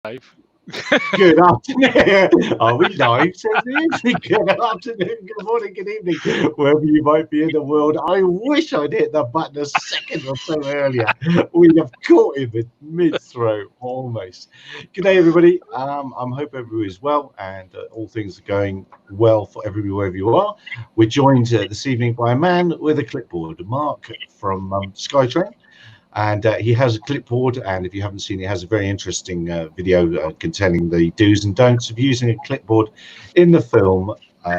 live. Good afternoon. Are we live? Says Ian. Good afternoon, good morning, good evening, wherever you might be in the world. I wish I'd hit the button a second or so earlier. We'd have caught him in mid-throw almost. Good day, everybody. I hope everybody's well and all things are going well for everybody wherever you are. We're joined this evening by a man with a clipboard, Mark from SkyTrain. And he has a clipboard, and if you haven't seen it, he has a very interesting video containing the do's and don'ts of using a clipboard in the film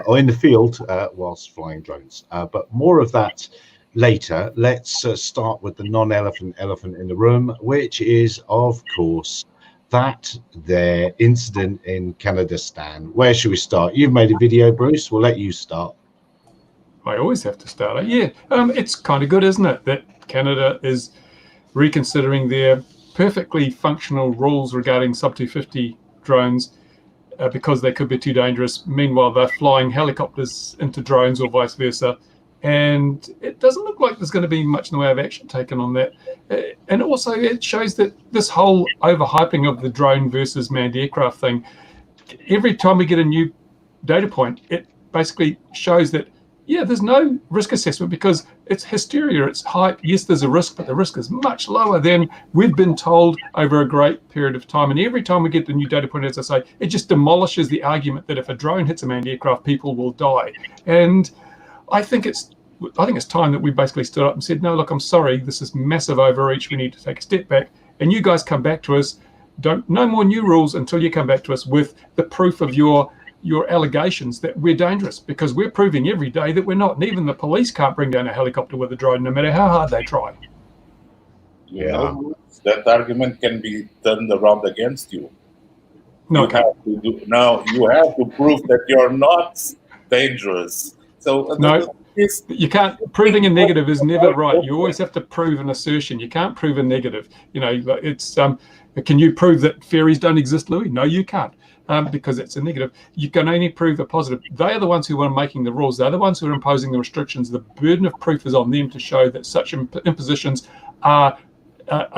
or in the field whilst flying drones. But more of that later. Let's start with the non-elephant elephant in the room, which is, of course, that there incident in Canada. Stan, where should we start? You've made a video, Bruce. We'll let you start. I always have to start. Yeah, it's kind of good, isn't it, that Canada is reconsidering their perfectly functional rules regarding sub-250 drones because they could be too dangerous. Meanwhile, they're flying helicopters into drones or vice versa. And it doesn't look like there's going to be much in the way of action taken on that. And also it shows that this whole overhyping of the drone versus manned aircraft thing, every time we get a new data point, it basically shows that yeah, there's no risk assessment because it's hysteria, it's hype. Yes, there's a risk, but the risk is much lower than we've been told over a great period of time. And every time we get the new data point, as I say, it just demolishes the argument that if a drone hits a manned aircraft, people will die. And I think it's time that we basically stood up and said, no, look, I'm sorry, this is massive overreach. We need to take a step back. And you guys come back to us. No more new rules until you come back to us with the proof of your allegations that we're dangerous, because we're proving every day that we're not. And even the police can't bring down a helicopter with a drone, no matter how hard they try. Yeah, that argument can be turned around against you. No, you have to prove that you're not dangerous. So no, you can't. Proving a negative is never right. You always have to prove an assertion. You can't prove a negative. You know, it's can you prove that fairies don't exist, Louis? No, you can't. Because it's a negative. You can only prove a positive. They are the ones who are making the rules. They're the ones who are imposing the restrictions. The burden of proof is on them to show that such impositions are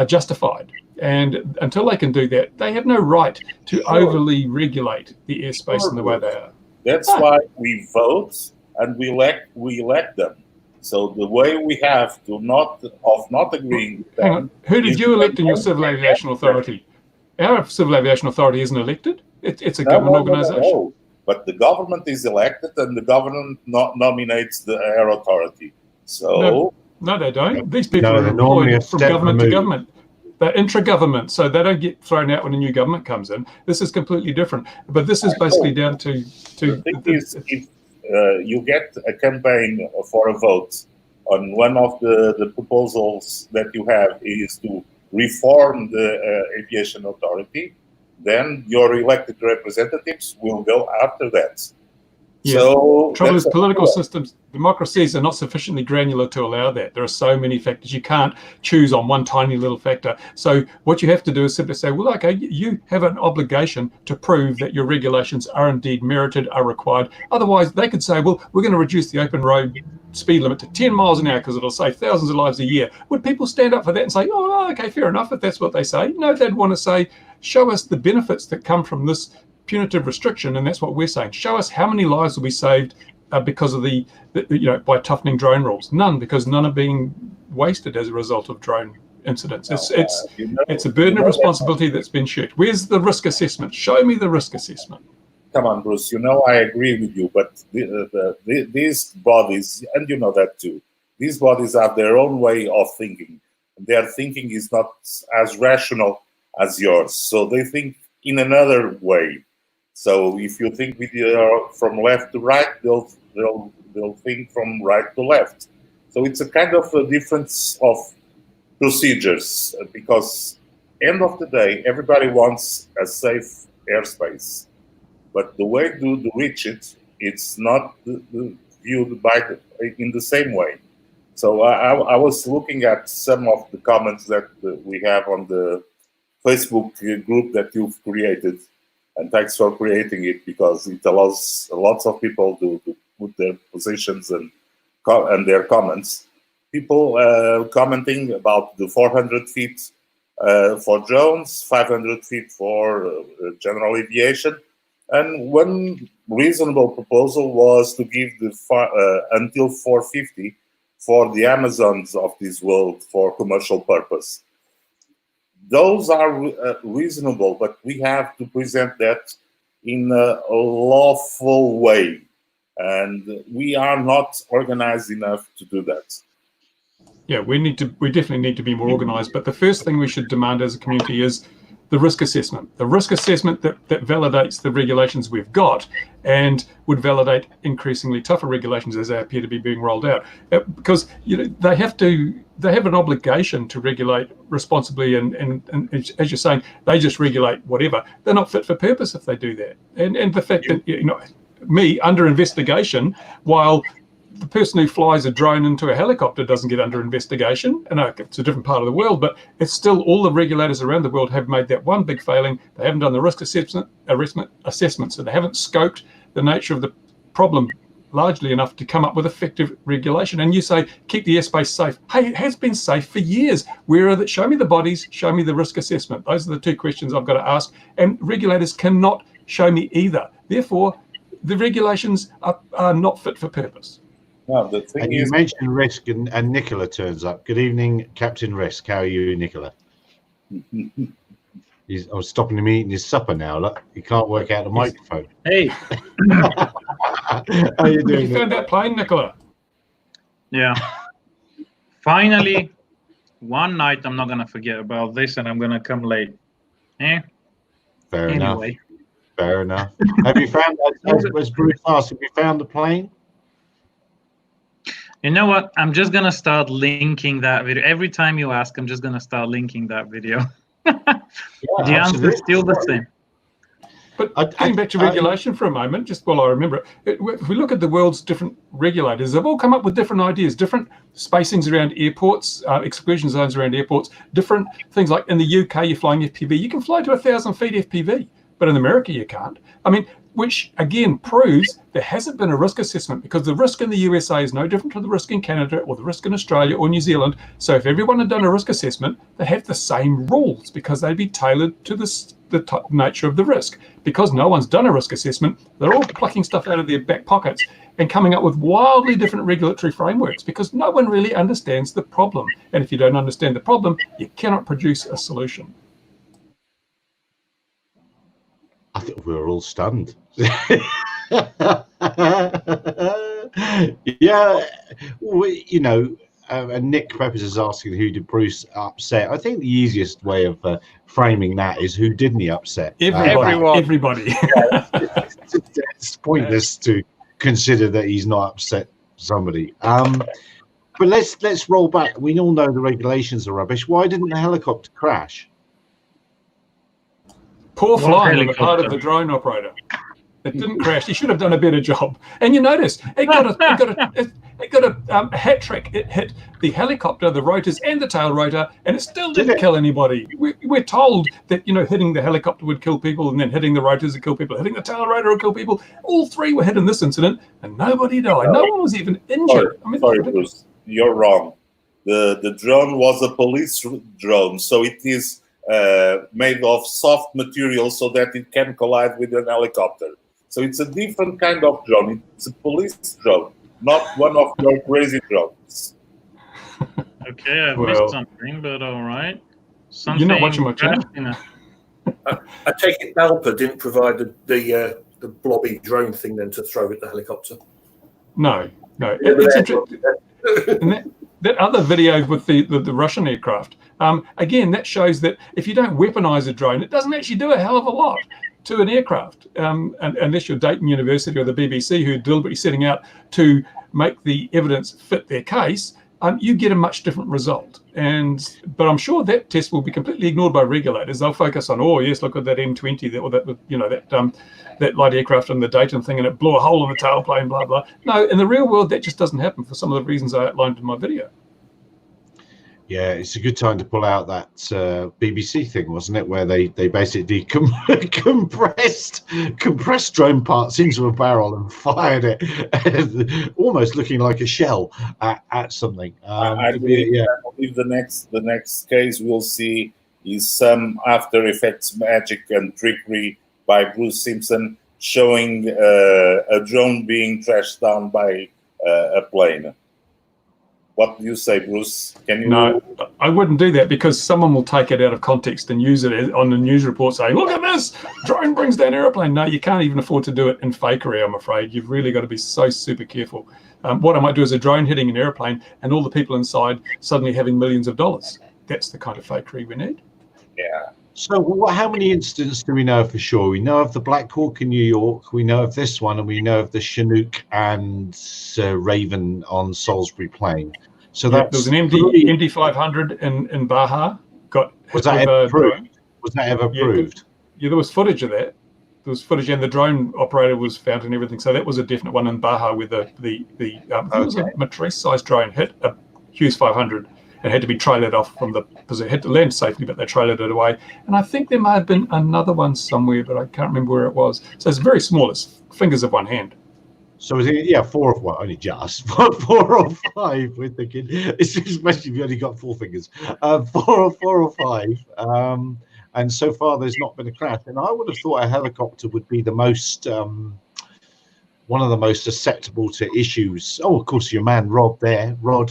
justified. And until they can do that, they have no right to overly regulate the airspace in the way they are. That's why we vote and we elect them. So the way we have to not agreeing with them. Hang on. Who did you elect in your Civil Aviation Authority? Our Civil Aviation Authority isn't elected. It's a government organisation. No. But the government is elected, and the government nominates the air authority. So no, they don't. These people are employed from government to government. They're intra-government, so they don't get thrown out when a new government comes in. This is completely different. But this is basically down to. The thing is, if you get a campaign for a vote on one of the proposals that you have is to reform the aviation authority, then your elected representatives will go after that. Yeah. So trouble is political systems, democracies are not sufficiently granular to allow that. There are so many factors. You can't choose on one tiny little factor. So what you have to do is simply say, well, okay, you have an obligation to prove that your regulations are indeed merited, are required. Otherwise, they could say, well, we're going to reduce the open road speed limit to 10 miles an hour because it'll save thousands of lives a year. Would people stand up for that and say, oh, okay, fair enough, if that's what they say? No, they'd want to say, show us the benefits that come from this punitive restriction, and that's what we're saying. Show us how many lives will be saved because of by toughening drone rules. None, because none are being wasted as a result of drone incidents. It's a burden of responsibility that's been shared. Where's the risk assessment? Show me the risk assessment. Come on, Bruce. I agree with you, but these bodies, and you know that too, these bodies have their own way of thinking. Their thinking is not as rational as yours, so they think in another way. So if you think from left to right, they'll think from right to left. So it's a kind of a difference of procedures, because end of the day, everybody wants a safe airspace. But the way to reach it, it's not viewed in the same way. So I was looking at some of the comments that we have on the Facebook group that you've created, and thanks for creating it, because it allows lots of people to put their positions and their comments. People commenting about the 400 feet for drones, 500 feet for general aviation. And one reasonable proposal was to give until 450 for the Amazons of this world for commercial purpose. Those are reasonable, but we have to present that in a lawful way. And we are not organized enough to do that. Yeah, we definitely need to be more organized. But the first thing we should demand as a community is the risk assessment. The risk assessment that validates the regulations we've got and would validate increasingly tougher regulations as they appear to be being rolled out. Because they have an obligation to regulate responsibly, and as you're saying, they just regulate whatever. They're not fit for purpose if they do that. And the fact that me under investigation, while the person who flies a drone into a helicopter doesn't get under investigation, and it's a different part of the world, but it's still all the regulators around the world have made that one big failing. They haven't done the risk assessment, so they haven't scoped the nature of the problem largely enough to come up with effective regulation. And you say, keep the airspace safe. Hey, it has been safe for years. Where are show me the bodies, show me the risk assessment. Those are the two questions I've got to ask. And regulators cannot show me either. Therefore, the regulations are not fit for purpose. No, the thing and is, you mentioned Risk, and Nicola turns up. Good evening, Captain Risk. How are you, Nicola? I was stopping him eating his supper now. Look, he can't work out the microphone. Hey. How you doing? You found that plane, Nicola? Yeah. Finally, one night I'm not gonna forget about this, and I'm gonna come late. Fair anyway. enough. Fair enough. Have you found, as Bruce asked, have you found the plane? You know what? I'm just gonna start linking that video. Every time you ask, I'm just gonna start linking that video. The answer is still the same. But going back to regulation for a moment, just while I remember it, if we look at the world's different regulators, they've all come up with different ideas, different spacings around airports, exclusion zones around airports, different things. Like in the UK, you're flying FPV, you can fly to 1,000 feet FPV, but in America, you can't. I mean, which again proves there hasn't been a risk assessment, because the risk in the USA is no different to the risk in Canada or the risk in Australia or New Zealand. So if everyone had done a risk assessment, they'd have the same rules, because they'd be tailored to the nature of the risk. Because no one's done a risk assessment, they're all plucking stuff out of their back pockets and coming up with wildly different regulatory frameworks, because no one really understands the problem. And if you don't understand the problem, you cannot produce a solution. I think we were all stunned. Yeah, and Nick Peppers is asking, who did Bruce upset? I think the easiest way of framing that is, who didn't he upset? Everybody. It's pointless to consider that he's not upset somebody. But let's roll back. We all know the regulations are rubbish. Why didn't the helicopter crash? Poor flying on the part of the drone operator. It didn't crash. He should have done a better job. And you notice it got a hat trick. It hit the helicopter, the rotors, and the tail rotor, and it still didn't kill anybody. We're told that hitting the helicopter would kill people, and then hitting the rotors would kill people, hitting the tail rotor would kill people. All three were hit in this incident, and nobody died. No one was even injured. Sorry, Bruce, you're wrong. The drone was a police drone, so it is made of soft material so that it can collide with an helicopter. So it's a different kind of drone. It's a police drone, not one of your crazy drones. Okay, I've missed something, but all right. You're not watching my channel. I take it Balpa didn't provide the blobby drone thing then to throw at the helicopter. No. It's interesting. And that other video with the Russian aircraft, again, that shows that if you don't weaponize a drone, it doesn't actually do a hell of a lot to an aircraft, unless you're Dayton University or the BBC, who are deliberately setting out to make the evidence fit their case. You get a much different result. But I'm sure that test will be completely ignored by regulators. They'll focus on, oh yes, look at that M20, that light aircraft and the Dayton thing, and it blew a hole in the tailplane, blah blah. No, in the real world, that just doesn't happen for some of the reasons I outlined in my video. Yeah, it's a good time to pull out that BBC thing, wasn't it, where they basically compressed drone parts into a barrel and fired it, almost looking like a shell at something. I believe the next case we'll see is some After Effects magic and trickery by Bruce Simpson showing a drone being trashed down by a plane. What do you say, Bruce? Can you? No, I wouldn't do that, because someone will take it out of context and use it on the news report saying, look at this, drone brings down airplane. No, you can't even afford to do it in fakery, I'm afraid. You've really got to be so super careful. What I might do is a drone hitting an airplane and all the people inside suddenly having millions of dollars. That's the kind of fakery we need. Yeah. So how many incidents do we know for sure? We know of the Black Hawk in New York, we know of this one, and we know of the Chinook and Raven on Salisbury Plain. So yeah, there was an MD 500 in Baja. Was that ever proved? Was that ever proved? Yeah, there was footage of that. There was footage, and the drone operator was found and everything. So that was a definite one in Baja, where I think it was a Matrice-sized drone hit a Hughes 500. It had to be trailered off because it had to land safely, but they trailered it away. And I think there may have been another one somewhere, but I can't remember where it was. So it's very small. It's fingers of one hand. So is it, 4 of one, only just 4 or 5. We're thinking, especially if you only got 4 fingers, 4 or 5. And so far there's not been a crash. And I would have thought a helicopter would be the most, one of the most susceptible to issues. Oh, of course, your man Rob there, Rob,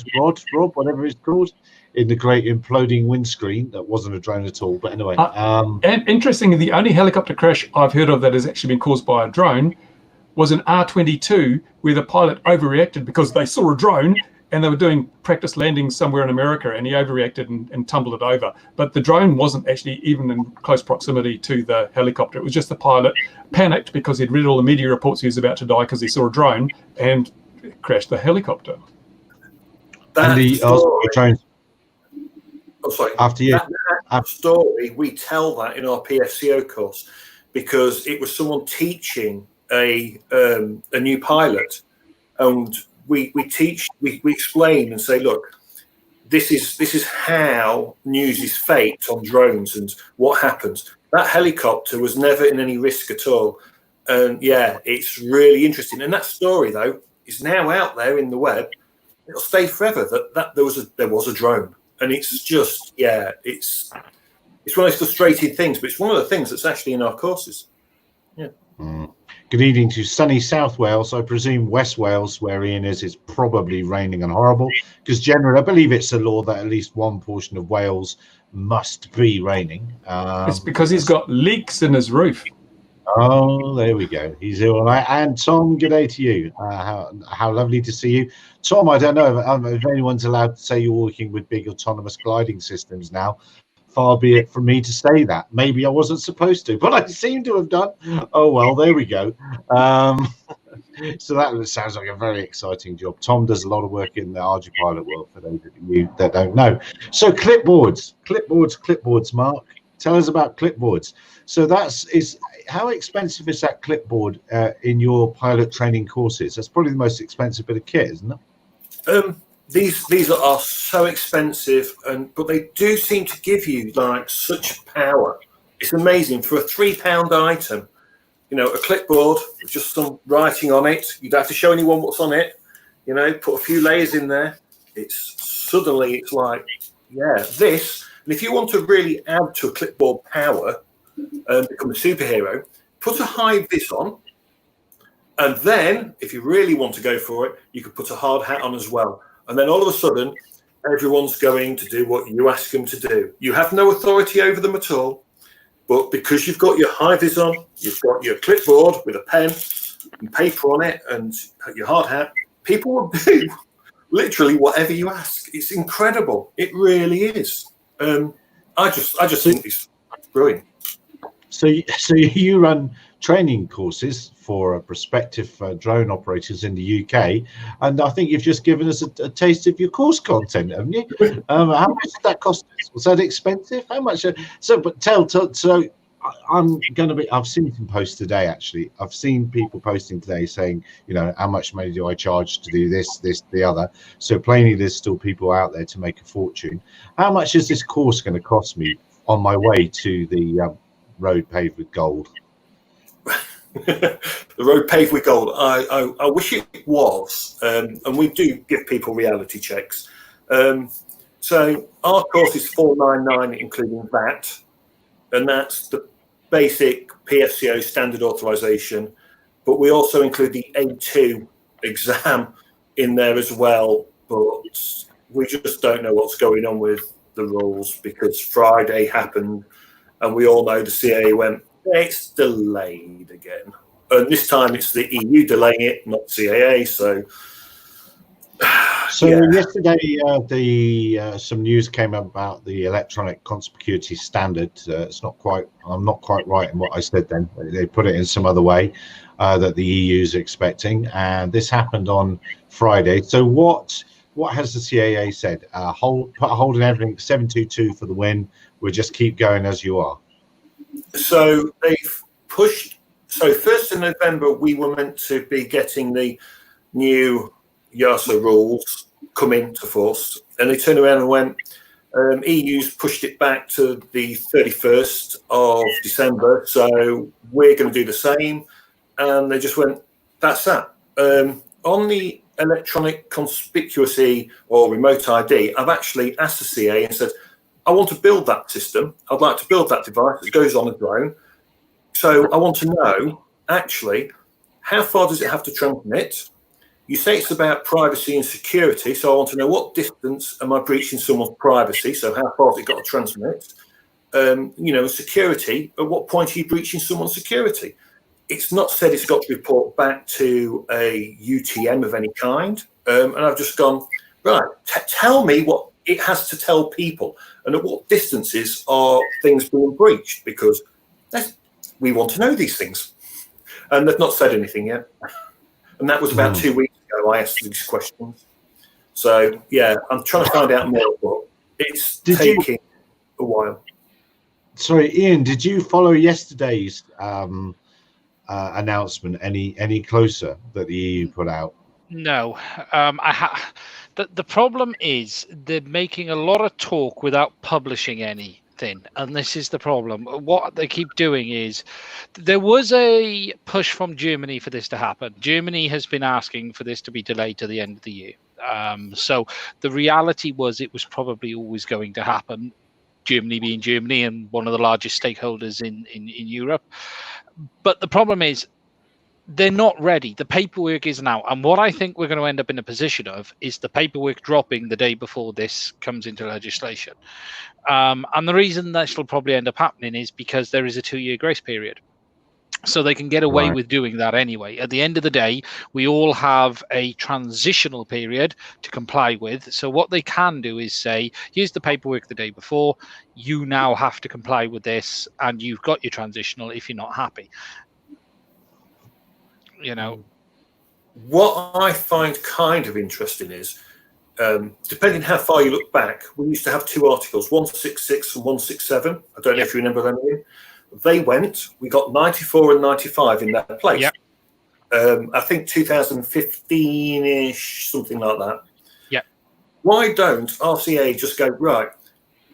whatever it's called, in the great imploding windscreen. That wasn't a drone at all, but anyway. And interestingly, the only helicopter crash I've heard of that has actually been caused by a drone was an R-22, where the pilot overreacted because they saw a drone and they were doing practice landings somewhere in America, and he overreacted and tumbled it over. But the drone wasn't actually even in close proximity to the helicopter. It was just the pilot panicked because he'd read all the media reports he was about to die because he saw a drone and crashed the helicopter. That story, we tell that in our PFCO course because it was someone teaching a new pilot, and we explain and say, look, this is how news is faked on drones and what happens. That helicopter was never in any risk at all. And yeah, it's really interesting. And that story though is now out there in the web. It'll stay forever that there was a drone. And it's just, it's one of those frustrating things, but it's one of the things that's actually in our courses. Yeah. Good evening to sunny South Wales. I presume West Wales, where Ian is probably raining and horrible, because generally I believe it's a law that at least one portion of Wales must be raining. It's because he's got leaks in his roof. Oh, there we go. He's all right. And Tom, good day to you. How lovely to see you. Tom, I don't know if anyone's allowed to say you're working with big autonomous gliding systems now. Far be it from me to say that. Maybe I wasn't supposed to, but I seem to have done. Oh, well, there we go. So that sounds like a very exciting job. Tom does a lot of work in the ArduPilot world, for those of you that don't know. So clipboards, Mark. Tell us about clipboards. So how expensive is that clipboard in your pilot training courses? That's probably the most expensive bit of kit, isn't it? These are so expensive, but they do seem to give you like such power. It's amazing for a £3 item. You know, a clipboard with just some writing on it. You don't have to show anyone what's on it. You know, put a few layers in there. It's like, this. And if you want to really add to a clipboard power and become a superhero, put a high vis on. And then, if you really want to go for it, you could put a hard hat on as well. And then all of a sudden, everyone's going to do what you ask them to do. You have no authority over them at all. But because you've got your high vis on, you've got your clipboard with a pen and paper on it and your hard hat, people will do literally whatever you ask. It's incredible. It really is. I just think it's brilliant. So you run training courses for prospective drone operators in the UK, and I think you've just given us a taste of your course content, haven't you? How much did that cost us? Was that expensive? How much? I've seen some posts today, actually. I've seen people posting today saying, you know, how much money do I charge to do this, the other? So plainly there's still people out there to make a fortune. How much is this course going to cost me on my way to the road paved with gold? The road paved with gold. I wish it was, and we do give people reality checks. So our course is 499, including VAT, and that's the basic PFCO standard authorization. But we also include the A2 exam in there as well. But we just don't know what's going on with the rules because Friday happened, and we all know the CAA went, it's delayed again. And this time it's the EU delaying it, not CAA. So yesterday, some news came about the electronic conspicuity standard. I'm not quite right in what I said then. They put it in some other way that the EU is expecting, and this happened on Friday. So what has the CAA said? Put a hold on everything. 722 for the win. We'll just keep going as you are. So they've pushed. So 1st of November, we were meant to be getting the new YASA rules come into force, and they turned around and went, EU's pushed it back to the 31st of December, so we're going to do the same. And they just went, that's that. On the electronic conspicuity or remote ID, I've actually asked the CA and said, I want to build that system. I'd like to build that device that goes on a drone. So I want to know, actually, how far does it have to transmit? You say it's about privacy and security, so I want to know what distance am I breaching someone's privacy, so how far has it got to transmit? Security, at what point are you breaching someone's security? It's not said it's got to report back to a UTM of any kind, and I've just gone, right, tell me what it has to tell people, and at what distances are things being breached, because we want to know these things. And they've not said anything yet. And that was about 2 weeks ago I asked these questions. So, yeah, I'm trying to find out more, but it's taking a while. Sorry, Ian, did you follow yesterday's announcement any closer that the EU put out? No. The problem is they're making a lot of talk without publishing anything, and this is the problem. What they keep doing is, there was a push from Germany for this to happen. Germany has been asking for this to be delayed to the end of the year. So the reality was it was probably always going to happen, Germany being Germany and one of the largest stakeholders in Europe. But the problem is, they're not ready. The paperwork isn't out. And what I think we're going to end up in a position of is the paperwork dropping the day before this comes into legislation. And the reason that will probably end up happening is because there is a 2-year grace period. So they can get away with doing that anyway. At the end of the day, we all have a transitional period to comply with. So what they can do is say, here's the paperwork the day before. You now have to comply with this, and you've got your transitional if you're not happy. What I find kind of interesting is, depending how far you look back, we used to have 2 articles, 166 and 167. I don't know if you remember them. They went, we got 94 and 95 in that place. Yep. I think 2015-ish, something like that. Yeah. Why don't RCA just go, right,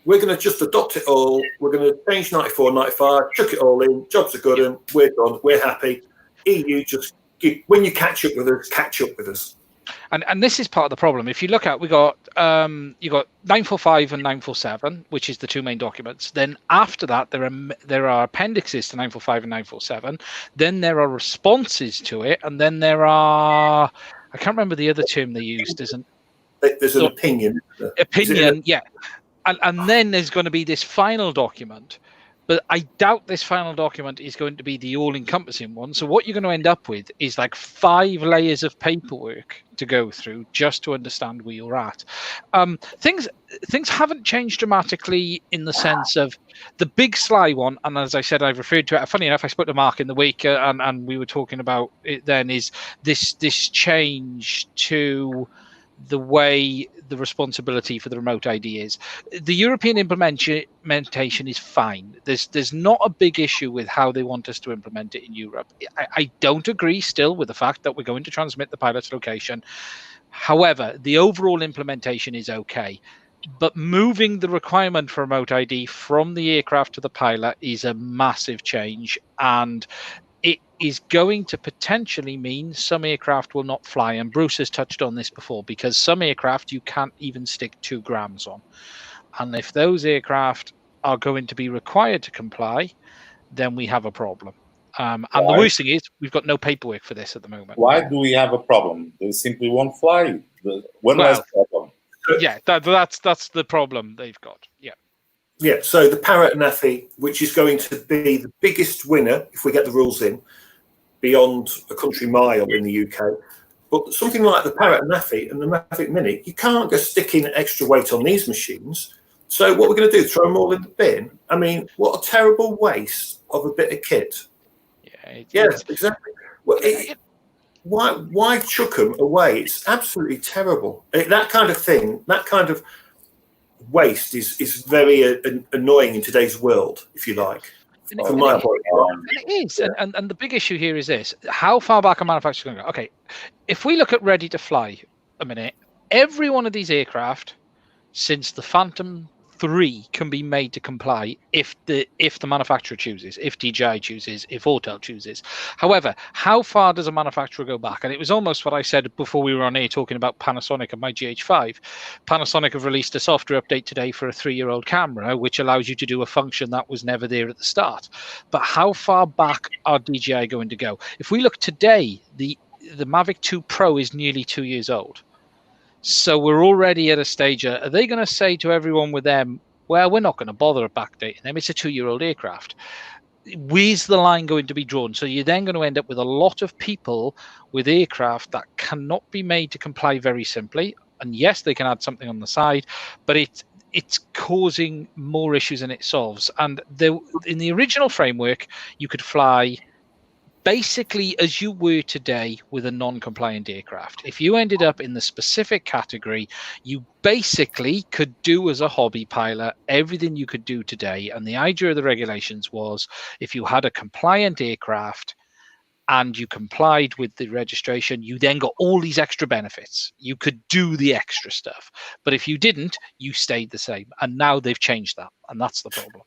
we're going to just adopt it all. We're going to change 94 and 95, chuck it all in, jobs are good, and we're done, we're happy. EU just, when you catch up with us. And this is part of the problem. If you look at, you got 945 and 947, which is the 2 main documents. Then after that, there are appendixes to 945 and 947. Then there are responses to it, and then there are, I can't remember the other term they used. There's an opinion. Opinion, yeah. And then there's going to be this final document. But I doubt this final document is going to be the all-encompassing one. So what you're going to end up with is like 5 layers of paperwork to go through just to understand where you're at. Things haven't changed dramatically in the sense of the big SLY one, and as I said, I've referred to it. Funny enough, I spoke to Mark in the week, and we were talking about it then, is this change to the way the responsibility for the remote ID is. The European implementation is fine. There's not a big issue with how they want us to implement it in Europe. I don't agree still with the fact that we're going to transmit the pilot's location. However, the overall implementation is okay. But moving the requirement for remote ID from the aircraft to the pilot is a massive change. And it is going to potentially mean some aircraft will not fly. And Bruce has touched on this before, because some aircraft you can't even stick 2 grams on. And if those aircraft are going to be required to comply, then we have a problem. And the worst thing is we've got no paperwork for this at the moment. Why do we have a problem? They simply won't fly. One less problem. Yeah, that's the problem they've got. Yeah. Yeah, so the Parrot Naffy, which is going to be the biggest winner if we get the rules in, beyond a country mile in the UK. But something like the Parrot Naffy and the Mavic Mini, you can't go sticking extra weight on these machines. So what we're going to do, throw them all in the bin? I mean, what a terrible waste of a bit of kit. Yes, exactly. Well, why chuck them away? It's absolutely terrible. That kind of thing, that kind of waste is very annoying in today's world, if you like. From my point of view. It is, and the big issue here is this: how far back a manufacturer going to go? Okay, if we look at ready to fly a minute, every one of these aircraft since the Phantom 3 can be made to comply if the manufacturer chooses, if DJI chooses, if Autel chooses. However, how far does a manufacturer go back? And it was almost what I said before we were on air talking about Panasonic and my GH5. Panasonic have released a software update today for a 3-year-old camera, which allows you to do a function that was never there at the start. But how far back are DJI going to go? If we look today, the Mavic 2 Pro is nearly 2 years old. So we're already at a stage. Are they going to say to everyone with them, well, we're not going to bother backdating them? It's a 2-year-old aircraft. Where's the line going to be drawn? So you're then going to end up with a lot of people with aircraft that cannot be made to comply very simply. And yes, they can add something on the side, but it's causing more issues than it solves. And in the original framework, you could fly basically as you were today with a non-compliant aircraft. If you ended up in the specific category, you basically could do as a hobby pilot everything you could do today. And the idea of the regulations was if you had a compliant aircraft and you complied with the registration, you then got all these extra benefits. You could do the extra stuff. But if you didn't, you stayed the same. And now they've changed that. And that's the problem.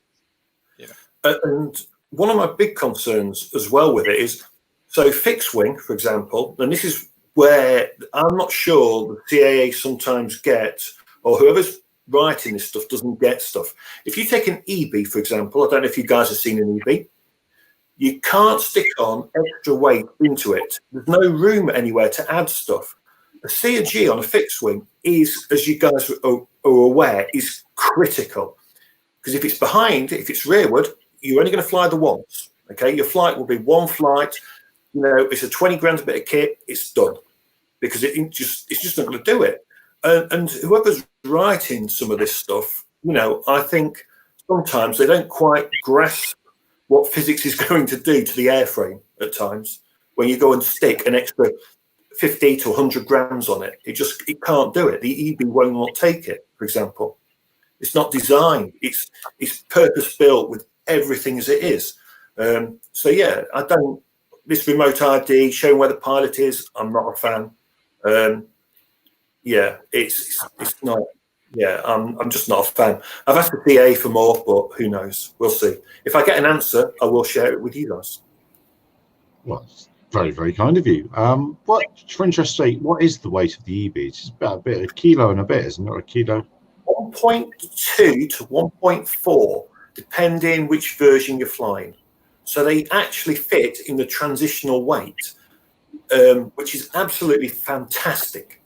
And one of my big concerns as well with it is, so fixed wing, for example, and this is where I'm not sure the CAA sometimes gets, or whoever's writing this stuff doesn't get stuff. If you take an EB, for example, I don't know if you guys have seen an EB, you can't stick on extra weight into it. There's no room anywhere to add stuff. A C or G on a fixed wing is, as you guys are aware, is critical. Because if it's behind, if it's rearward, you're only going to fly the once. Okay, your flight will be one flight. You know, it's a 20 grand bit of kit. It's done because it's just not going to do it. And whoever's writing some of this stuff, you know, I think sometimes they don't quite grasp what physics is going to do to the airframe at times. When you go and stick an extra 50 to 100 grams on it, it can't do it. The EB won't not take it, for example. It's not designed. It's purpose built with everything as it is. So yeah, this remote ID showing where the pilot is, I'm not a fan. Yeah, it's not. Yeah, I'm just not a fan. I've asked the CA for more, but who knows? We'll see. If I get an answer, I will share it with you guys. Well, it's very, very kind of you. For interest's sake, what is the weight of the EB? It's about a kilo and a bit, isn't it? A kilo. 1.2 to 1.4, depending which version you're flying. So they actually fit in the transitional weight, which is absolutely fantastic.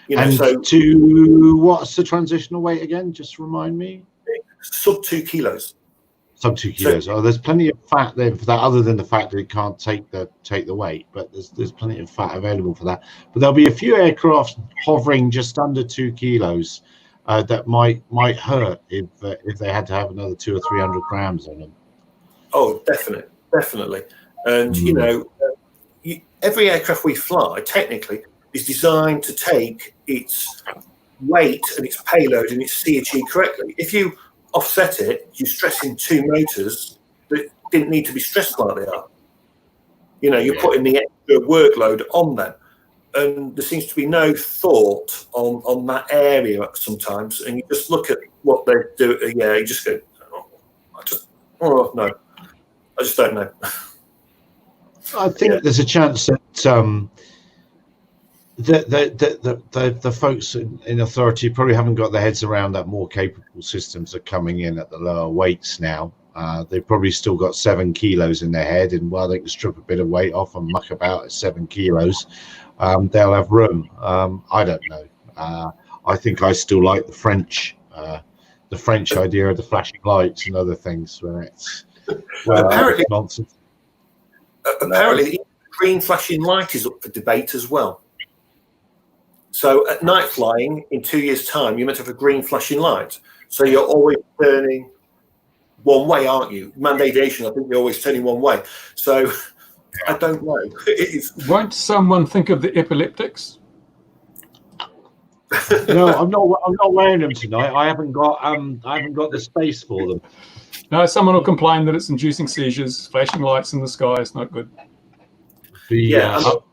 You know, what's the transitional weight again? Just remind me. Sub 2 kilos. Sub 2 kilos. So, there's plenty of fat there for that, other than the fact that it can't take the weight. But there's plenty of fat available for that. But there'll be a few aircraft hovering just under 2 kilos that might hurt if they had to have another 200 or 300 grams on them. Oh, definitely. And you know, every aircraft we fly technically is designed to take its weight and its payload and its CG correctly. If you offset it, you're stressing 2 motors that didn't need to be stressed like they are. You know, you're putting the extra workload on them. And there seems to be no thought on that area sometimes. And you just look at what they do. Yeah, you just go, no, I just don't know. I think there's a chance that the folks in authority probably haven't got their heads around that more capable systems are coming in at the lower weights now. They've probably still got 7 kilos in their head, and while they can strip a bit of weight off and muck about at 7 kilos, they'll have room. I don't know. I think I still like the French idea of the flashing lights and other things when it's apparently nonsense. Apparently, the green flashing light is up for debate as well. So at night flying, in 2 years' time, you're meant to have a green flashing light. So you're always turning one way, aren't you? Man aviation, I think you're always turning one way. So I don't know. Won't someone think of the epileptics? No, I'm not wearing them tonight. I haven't got the space for them. No, someone will complain that it's inducing seizures, flashing lights in the sky. It's not good.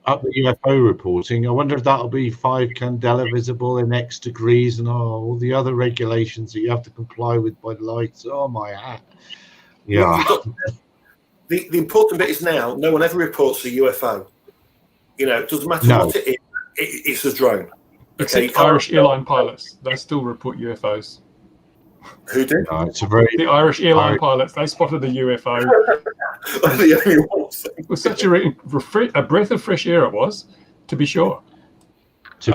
Up the UFO reporting. I wonder if that'll be 5 candela visible in X degrees and all the other regulations that you have to comply with by the lights. Oh my hat! Yeah. The important bit is now no one ever reports a UFO. It doesn't matter what it is. It's a drone. Except Irish airline pilots, they still report UFOs. Who do? No, the Irish airline pilots, they spotted a UFO. The only ones. It was such a breath of fresh air it was, to be sure. To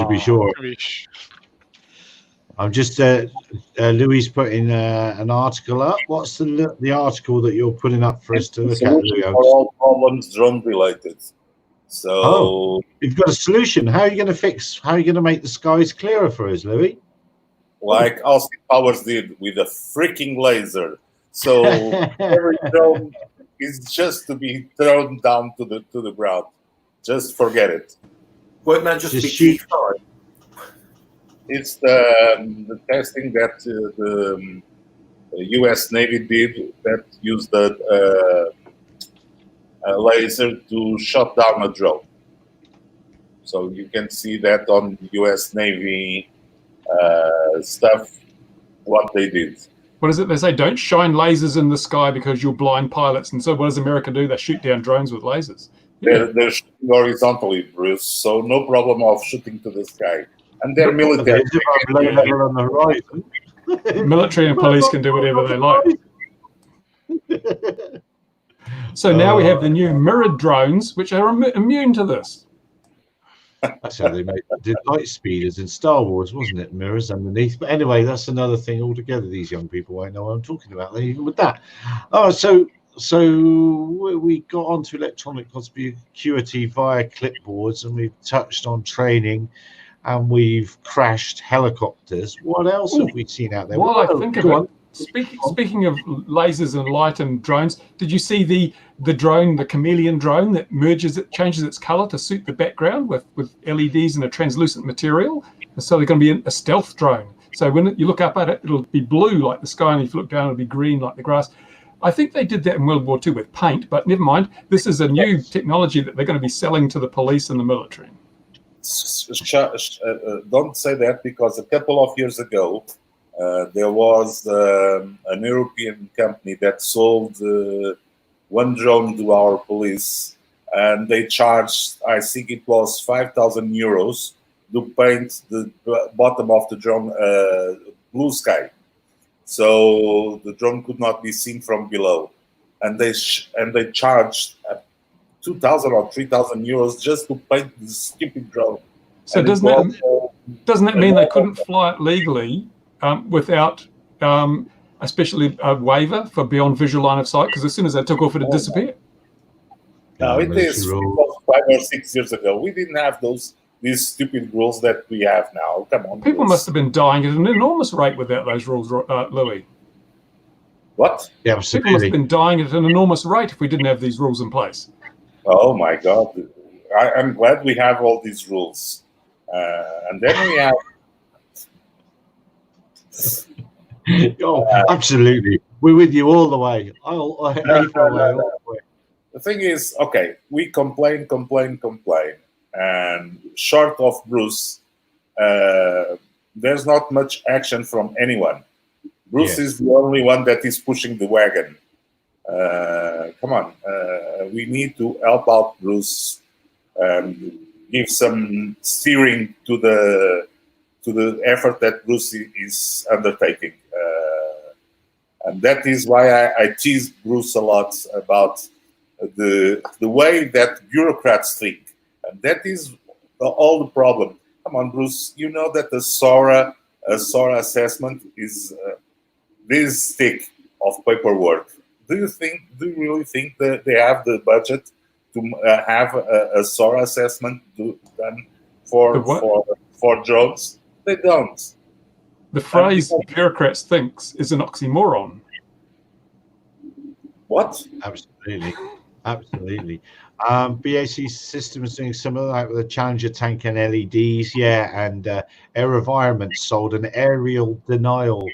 be sure. I'm just Louis putting an article up. What's the article that you're putting up for us to look at, Louis? All problems drone related. So you've got a solution. How are you going to make the skies clearer for us, Louis? Like Austin Powers did with a freaking laser. So every drone is just to be thrown down to the ground. Just forget it. Won't that just be G5? It's the testing that the U.S. Navy did that used the laser to shut down a drone. So you can see that on U.S. Navy stuff, what they did. What is it? They say don't shine lasers in the sky because you'll blind pilots. And so what does America do? They shoot down drones with lasers. Yeah. They're shooting horizontally, Bruce, so no problem of shooting to the sky. And they're military. Low level on the horizon. Military and police can do whatever they like. So now we have the new mirrored drones, which are immune to this. That's how they did light speeders in Star Wars, wasn't it? Mirrors underneath. But anyway, that's another thing altogether. These young people won't know what I'm talking about, even with that. Oh, so we got onto electronic conspicuity via clipboards, and we've touched on training, and we've crashed helicopters. What else have we seen out there? While I think of it, speaking of lasers and light and drones, did you see the drone, the chameleon drone that changes its color to suit the background with LEDs and a translucent material? So they're going to be a stealth drone. So when you look up at it, it'll be blue like the sky, and if you look down, it'll be green like the grass. I think they did that in World War II with paint, but never mind. This is a new technology that they're going to be selling to the police and the military. Don't say that, because a couple of years ago, there was an European company that sold one drone to our police, and they charged, I think it was 5,000 euros to paint the bottom of the drone blue sky. So the drone could not be seen from below. And they charged 2,000 or 3,000 euros just to paint this stupid drone. So doesn't that mean they couldn't fly it legally without especially a waiver for beyond visual line of sight? Because as soon as they took off, it had disappeared. No, it was 5 or 6 years ago. We didn't have these stupid rules that we have now. Come on. People must have been dying at an enormous rate without those rules, Louis. What? Yeah, people must have been dying at an enormous rate if we didn't have these rules in place. Oh my God! I'm glad we have all these rules, and then we have. Absolutely, we're with you all the way. The thing is, okay, we complain, and short of Bruce, there's not much action from anyone. Bruce is the only one that is pushing the wagon. Come on, we need to help out Bruce, give some steering to the effort that Bruce is undertaking, and that is why I tease Bruce a lot about the way that bureaucrats think, and that is all the problem. Come on, Bruce, you know that a SORA assessment is this thick of paperwork. Do you really think that they have the budget to have a SORA assessment done for drones? They don't. The phrase "bureaucrats thinks" is an oxymoron. What? Absolutely. BAC Systems doing similar like with the Challenger tank and LEDs, and AeroVironment sold an aerial denial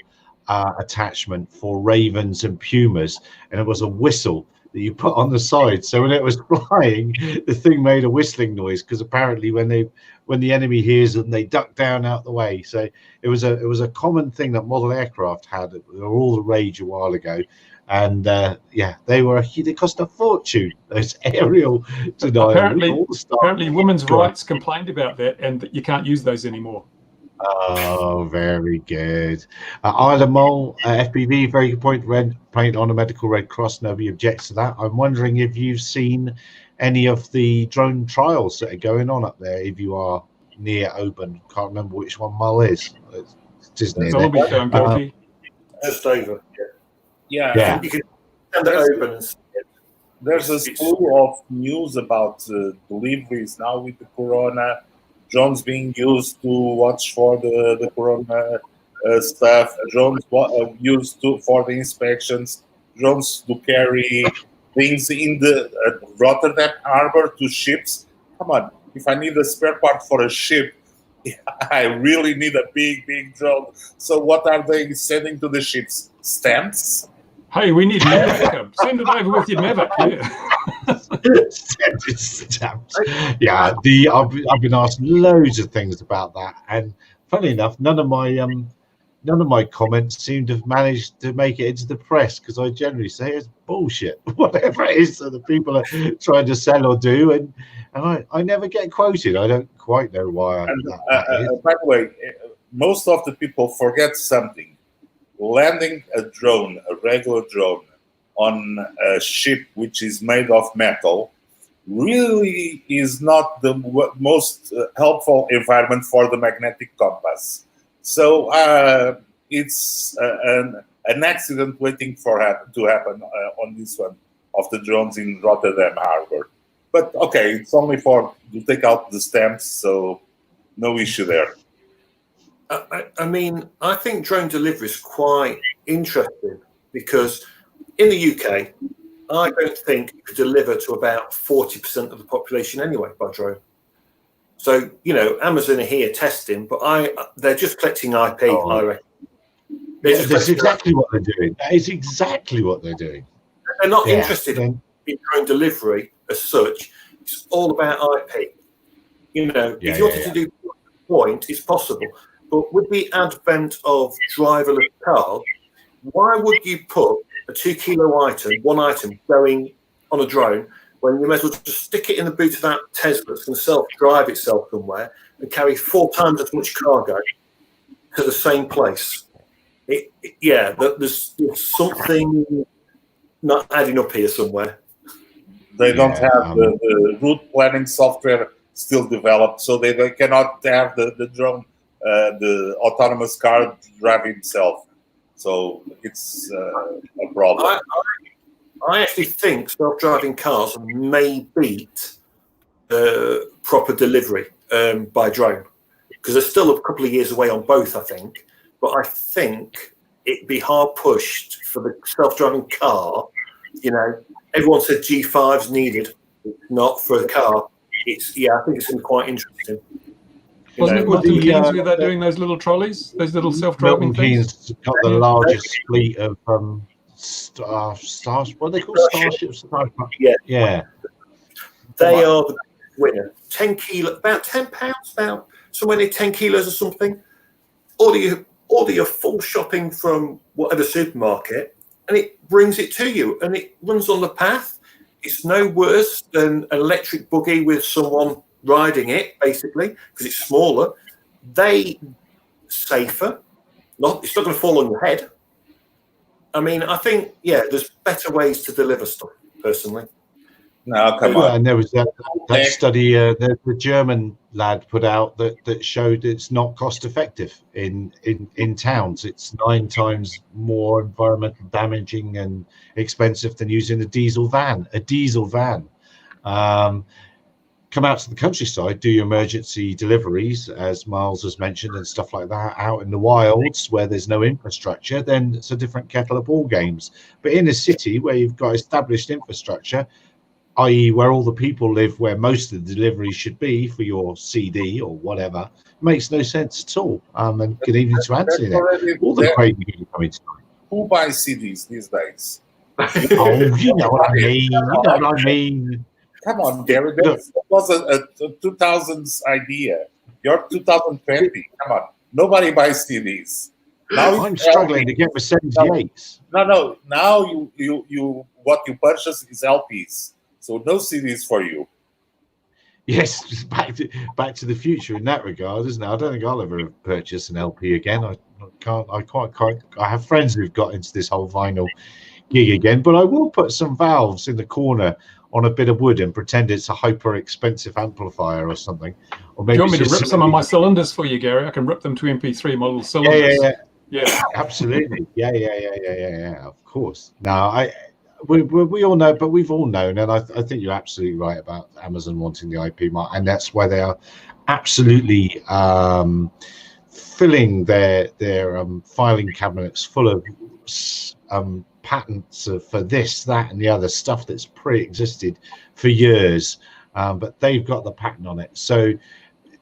attachment for Ravens and Pumas, and it was a whistle that you put on the side. So when it was flying, the thing made a whistling noise because apparently when the enemy hears them, they duck down out the way. So it was a common thing that model aircraft had. They were all the rage a while ago. And they cost a fortune. Those aerial denial. Apparently, women's rights complained about that, and that you can't use those anymore. Oh, very good. Isle of Mole, FPV, very good point. Red paint on a medical Red Cross. Nobody objects to that. I'm wondering if you've seen any of the drone trials that are going on up there. If you are near Oban, can't remember which one Mull is. It's just near there. Just over. Yeah. You can send it open. There's a slew of news about deliveries now with the corona, drones being used to watch for the corona stuff, drones used for the inspections, drones to carry things in the Rotterdam harbor to ships. Come on, if I need a spare part for a ship, I really need a big drone. So what are they sending to the ships? Stamps? Hey, we need Mavic. Send it over with your Mavic. Yeah. I've been asked loads of things about that, and funny enough, none of my comments seem to have managed to make it into the press because I generally say it's bullshit, whatever it is that the people are trying to sell or do, and I never get quoted. I don't quite know why. By the way, most of the people forget something. Landing a drone, a regular drone, on a ship which is made of metal really is not the most helpful environment for the magnetic compass. So it's an accident waiting to happen on this one of the drones in Rotterdam Harbor. But okay, it's only to take out the stamps, so no issue there. I mean, I think drone delivery is quite interesting because in the UK, I don't think you could deliver to about 40% of the population anyway by drone. So, Amazon are here testing, but they're just collecting IP, I reckon. That's exactly what they're doing. That is exactly what they're doing. They're not interested in drone delivery as such. It's all about IP. If you wanted to do point, it's possible. But with the advent of driverless cars, why would you put a 2 kilo item, one item, going on a drone when you may as well just stick it in the boot of that Tesla that's going to self-drive itself somewhere and carry 4 times as much cargo to the same place? There's something not adding up here somewhere. They don't have the route planning software still developed, so they cannot have the drone. The autonomous car driving itself, so it's a problem. I actually think self-driving cars may beat proper delivery by drone because they're still a couple of years away on both, I think. But I think it'd be hard pushed for the self-driving car. Everyone said G5's needed, not for a car. I think it's going to be quite interesting. Wasn't it Milton Keynes where they're doing those little trolleys, those little self-driving things? Milton Keynes got the largest fleet of what are they called? Starships? Yeah. They are the winner. 10 kilo, about £10, about somewhere near 10 kilos or something. Order your full shopping from whatever supermarket, and it brings it to you, and it runs on the path. It's no worse than an electric buggy with someone riding it, basically, because it's smaller. They safer. It's not going to fall on your head. I mean, I think, there's better ways to deliver stuff, personally. No, come on. And there was that study the German lad put out that showed it's not cost effective in towns. It's 9 times more environmental damaging and expensive than using a diesel van. Come out to the countryside, do your emergency deliveries, as Miles has mentioned, and stuff like that, out in the wilds where there's no infrastructure, then it's a different kettle of ball games. But in a city where you've got established infrastructure, i.e. where all the people live, where most of the deliveries should be for your CD or whatever, makes no sense at all. And good evening to Anthony there. All the great people coming tonight. Who buys CDs these days? Oh, you know what I mean. Come on, Gary. That was a 2000s idea. You're 2020. Come on. Nobody buys CDs. Now I'm struggling to get Mercedes Yates. No. Now you what you purchase is LPs. So no CDs for you. Yes, back to the future in that regard, isn't it? I don't think I'll ever purchase an LP again. I have friends who've got into this whole vinyl gig again, but I will put some valves in the corner on a bit of wood and pretend it's a hyper expensive amplifier or something. Or maybe do you want me to rip some of my cylinders for you, Gary? I can rip them to MP3 model cylinders. Yeah, absolutely. Yeah. Of course. No, we all know, but we've all known, and I think you're absolutely right about Amazon wanting the IP mark, and that's why they are absolutely filling their filing cabinets full of patents for this, that, and the other stuff that's pre-existed for years, but they've got the patent on it, so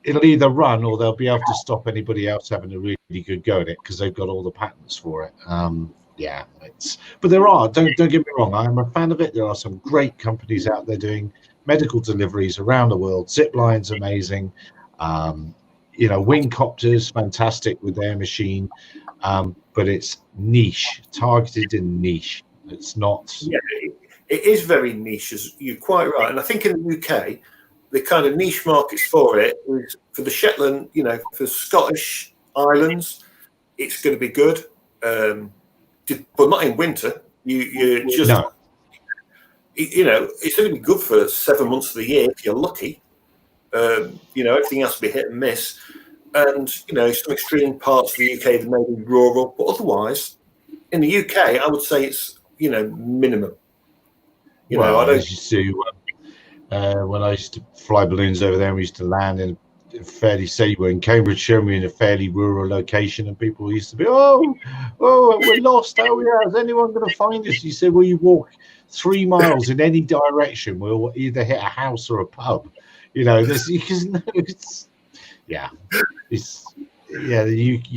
it'll either run or they'll be able to stop anybody else having a really good go at it because they've got all the patents for it. But there are, don't get me wrong, I'm a fan of it. There are some great companies out there doing medical deliveries around the world. Zipline's amazing. Wingcopter's fantastic with their machine, but it's niche, targeted and niche. It's not. Yeah, it is very niche, as you're quite right. And I think in the UK, the kind of niche markets for it is for the Shetland, for Scottish Islands, it's going to be good. But not in winter. You just, no. It's going to be good for 7 months of the year if you're lucky. Everything has to be hit and miss. And, some extreme parts of the UK that may be rural, but otherwise, in the UK, I would say it's, minimum. I used to, when I used to fly balloons over there, we used to land in fairly safe. We're in Cambridgeshire, we're in a fairly rural location, and people used to be, oh, we're lost. Is anyone going to find us? You said, well, you walk 3 miles in any direction, we'll either hit a house or a pub. The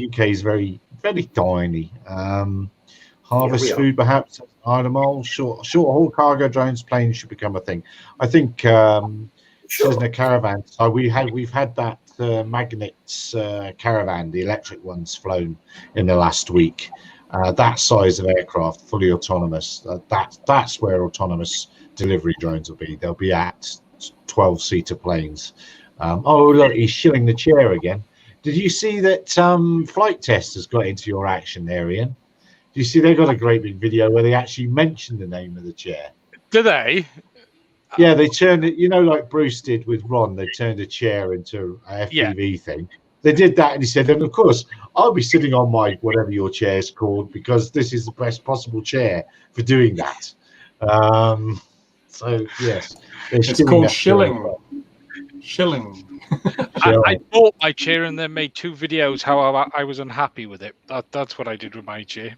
UK is very, very tiny. Harvest food, perhaps. I don't know. Short haul cargo drones, planes should become a thing. I think. Cessna Caravan. So we've had that Magnets Caravan, the electric ones, flown in the last week. That size of aircraft, fully autonomous. That's where autonomous delivery drones will be. They'll be at 12-seater planes. Look, he's shilling the chair again. Did you see that Flight Test has got into your action there, Ian? Do you see they got a great big video where they actually mentioned the name of the chair? Do they? Yeah, they turned it, like Bruce did with Ron, they turned a chair into an FPV thing. They did that, and he said, and of course, I'll be sitting on my whatever your chair's called because this is the best possible chair for doing that. So, yes. It's called shilling. Shilling. I bought my chair and then made 2 videos how I was unhappy with it. That's what I did with my chair.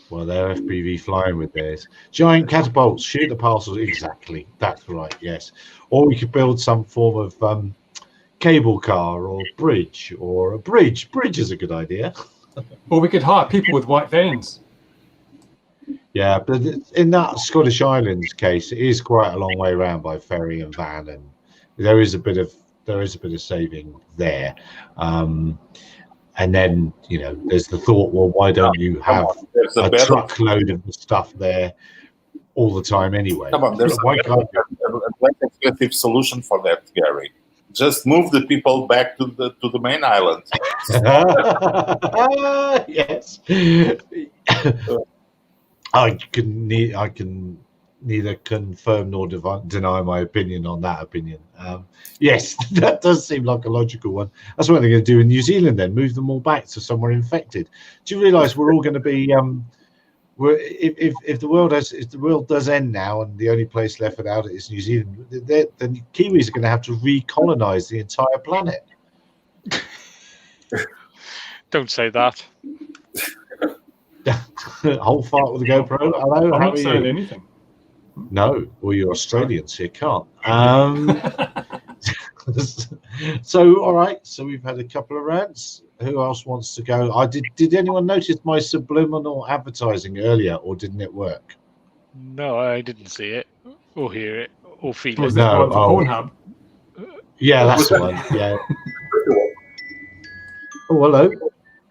Well, they're FPV flying with theirs. Giant catapults, shoot the parcels. Exactly. That's right, yes. Or we could build some form of cable car or bridge or a bridge. Bridge is a good idea. Or we could hire people with white vans. Yeah, but in that Scottish Islands case, it is quite a long way around by ferry and van, and there is a bit of saving there. And then, there's the thought, well, why don't you have a truckload of the stuff there all the time anyway? Come on, there's a less expensive solution for that, Gary. Just move the people back to the main island. Yes. I can neither confirm nor deny my opinion on that opinion. Yes, that does seem like a logical one. That's what they're going to do in New Zealand then, move them all back to somewhere infected. Do you realise we're all going to be if the world does end now and the only place left without it is New Zealand, then Kiwis are going to have to recolonize the entire planet. Don't say that. Whole fart with a GoPro. Hello, I'm how not are saying you? anything. No, well, you're Australian, so you can't. So, all right. So we've had a couple of rants. Who else wants to go? Did anyone notice my subliminal advertising earlier, or didn't it work? No, I didn't see it, or hear it, or feel Was it. that the one for Pornhub? Yeah, that's the one. Yeah. Oh, hello.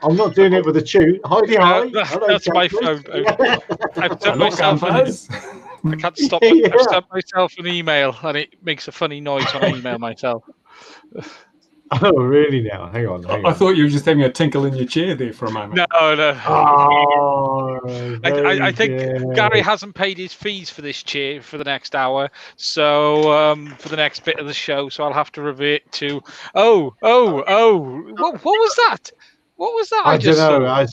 I'm not doing it with a tune. Hi. Hello, that's my phone. I've done myself I can't stop it. I've sent myself an email, and it makes a funny noise when I email myself. Oh, really? Now, hang on. I thought you were just having a tinkle in your chair there for a moment. No. Oh, I think Gary hasn't paid his fees for this chair for the next hour, so for the next bit of the show, so I'll have to revert to. What was that? What was that? I don't know.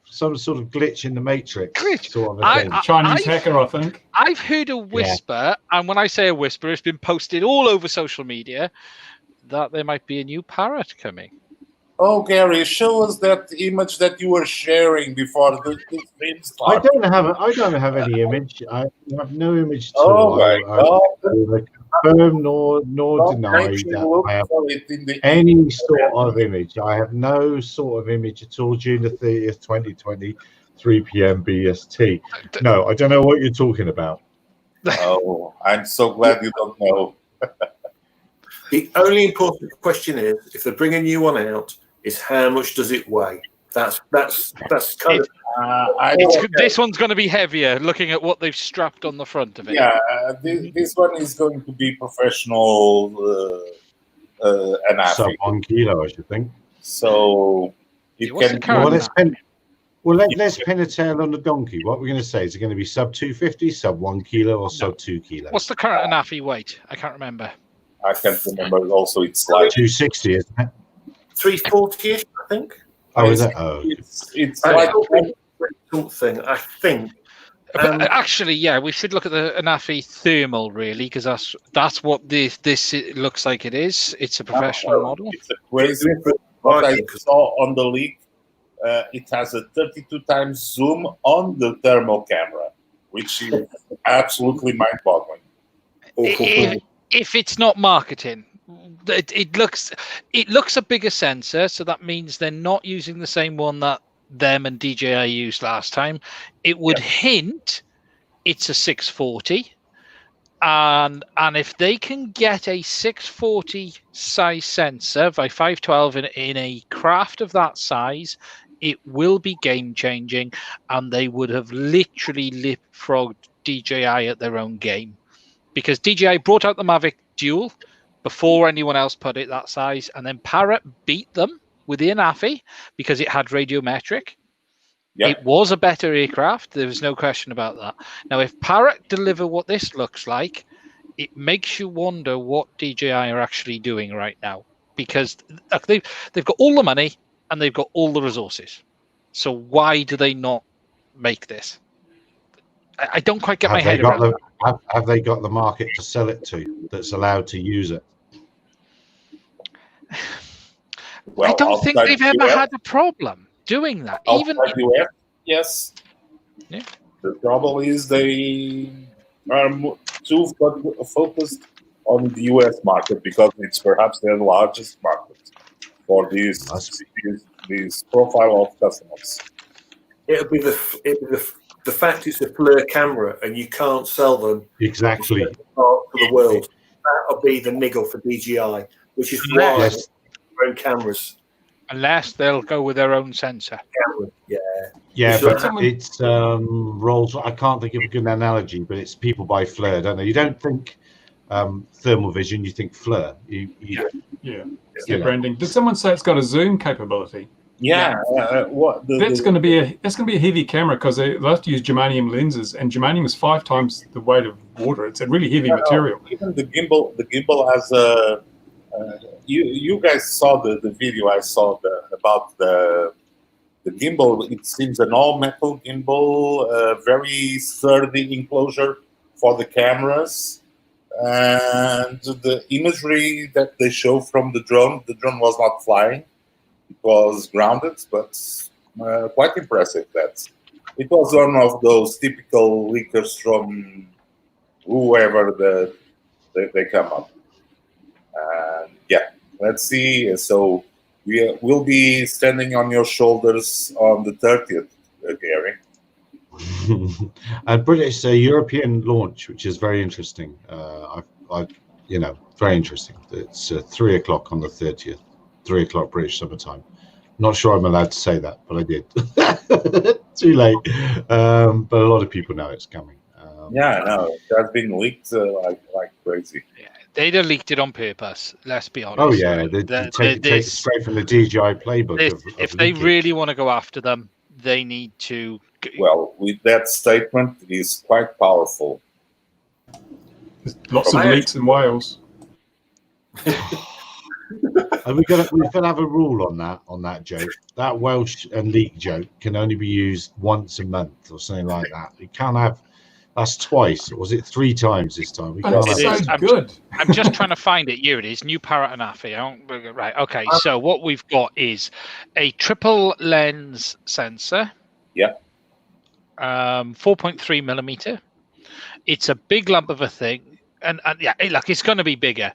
Some sort of glitch in the matrix. Sort of a thing. Chinese hacker, I think. I've heard a whisper, and when I say a whisper, it's been posted all over social media that there might be a new parrot coming. Oh, Gary, show us that image that you were sharing before the stream started. I don't have any image. I have no image at all. I confirm nor deny that I have any sort of image. I have no sort of image at all. June the 30th, 2020, 3 p.m. BST. No, I don't know what you're talking about. Oh, I'm so glad you don't know. The only important question is, if they bring a new one out, is how much does it weigh? That's kind of. This one's going to be heavier. Looking at what they've strapped on the front of it. Yeah, this one is going to be professional Sub 1 kilo, I should think. So it can. Let's pin a tail on the donkey. What we're going to say is it going to be sub 250, sub 1 kilo, or sub 2 kilos? What's the current Anafi weight? I can't remember. I can't remember. Also, it's like 260, isn't it? 340-ish, I think. Oh, is it? Oh, it's like something. I think. But actually, yeah, we should look at the Anafi thermal, really, because that's what this looks like. It is. It's a professional model. It's a crazy. What I saw on the leak, it has a 32 times zoom on the thermal camera, which is absolutely mind-boggling. If it's not marketing, it looks a bigger sensor, so that means they're not using the same one that them and DJI used last time. It would hint it's a 640, and if they can get a 640 size sensor by 512 in a craft of that size, it will be game changing, and they would have literally leapfrogged DJI at their own game. Because DJI brought out the Mavic Dual before anyone else put it that size, and then Parrot beat them with the Anafi because it had radiometric. Yep. It was a better aircraft. There was no question about that. Now, if Parrot deliver what this looks like, it makes you wonder what DJI are actually doing right now, because they've got all the money and they've got all the resources. So why do they not make this? I don't quite get my head around that. Have they got the market to sell it to that's allowed to use it? Well, I don't think they've ever had a problem doing that. Even US, yes. Yeah. The trouble is they are too focused on the US market because it's perhaps their largest market for this profile of customers. It'll be the fact it's a FLIR camera and you can't sell them exactly to the world. That'll be the niggle for DJI, which is why their own cameras. unless they'll go with their own sensor. Yeah. Yeah, So but it's rolls. I can't think of a good analogy, but it's people buy FLIR, don't they? You don't think thermal vision, you think FLIR. Yeah. It's You their know. branding. Did someone say it's got a zoom capability? Yeah. What That's going to be a heavy camera because they have to use germanium lenses, and germanium is 5 times the weight of water. It's a really heavy material. Even the gimbal has a. You guys saw the video I saw about the gimbal. It seems an all metal gimbal, very sturdy enclosure for the cameras, and the imagery that they show from the drone was not flying. It was grounded, but quite impressive. That it was one of those typical leakers from whoever they come up. Yeah, let's see. So we'll be standing on your shoulders on the 30th, Gary. And British European launch, which is very interesting. Very interesting. It's 3 o'clock on the 30th, 3 o'clock British summertime. Not sure I'm allowed to say that, but I did. Too late. But a lot of people know it's coming. Yeah, no, it has been leaked like crazy. Yeah, they'd have leaked it on purpose. Let's be honest. Oh yeah, they take it straight from the DJI playbook. If they really want to go after them, they need to. Well, with that statement, it is quite powerful. There's lots of leaks in Wales. We've got to have a rule on that joke. That Welsh and leak joke can only be used once a month or something like that. You can't have. That's twice. Or was it 3 times this time? We can't That's good. I'm just trying to find it. Here it is. New Parrot and Affy. Right. Okay. So what we've got is a triple lens sensor. Yeah. 4.3 millimeter. It's a big lump of a thing, and yeah, look, it's going to be bigger.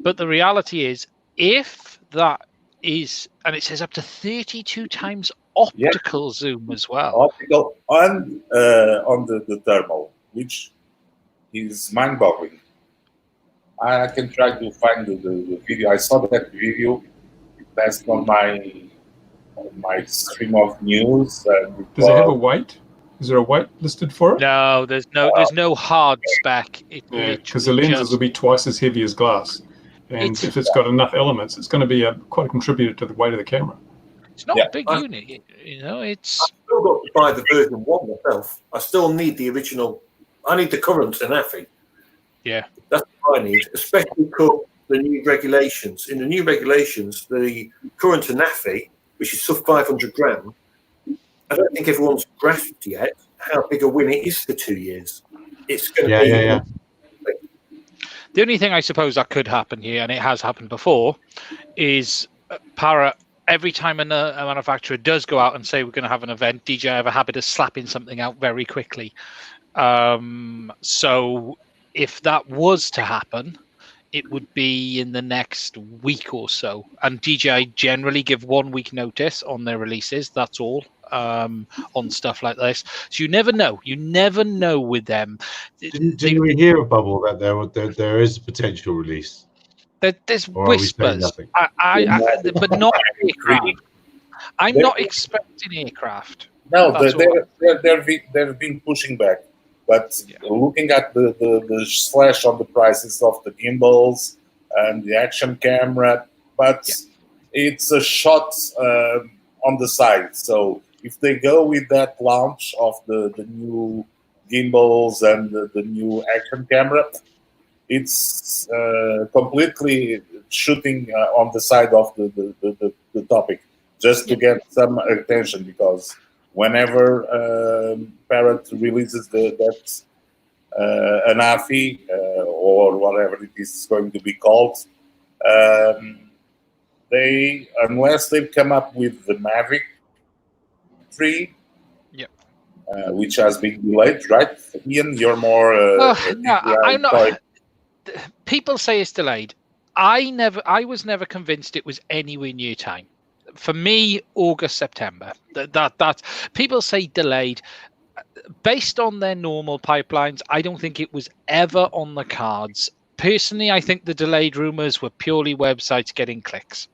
But the reality is, if that is, and it says up to 32 times optical zoom as well. Optical and on the thermal, which is mind-boggling. I can try to find the video. I saw that video. That's on my stream of news. Does it have a weight? Is there a weight listed for it? No, there's no hard spec. Because the lenses will be twice as heavy as glass, and if it's got enough elements, it's going to be quite a contributor to the weight of the camera. It's not a big unit, It's. I've still got to buy the version 1 myself. I still need the original. I need the current and Affy. Yeah, that's what I need, especially because the new regulations. In the new regulations, the current and Affy, which is sub 500 gram. I don't think everyone's grasped yet how big a win it is for 2 years. It's going to be. Yeah. The only thing I suppose that could happen here, and it has happened before, is Parrot. Every time a manufacturer does go out and say we're going to have an event, DJI have a habit of slapping something out very quickly. So if that was to happen, it would be in the next week or so. And DJI generally give 1 week notice on their releases. That's all. On stuff like this, so you never know. You never know with them. Didn't we hear a bubble that there is a potential release? There's whispers, but not aircraft. I'm not expecting aircraft. No, they've been pushing back, but looking at the slash on the prices of the gimbals and the action camera, but it's a shot on the side. So if they go with that launch of the new gimbals and the new action camera, it's completely shooting on the side of the topic, just to get some attention, because whenever Parrot releases that an Affy or whatever it is going to be called, unless they've come up with the Mavic 3, which has been delayed, right? Ian, you're more. I'm not. People say it's delayed. I was never convinced it was anywhere near time. For me, August, September. That people say delayed. Based on their normal pipelines, I don't think it was ever on the cards. Personally, I think the delayed rumors were purely websites getting clicks.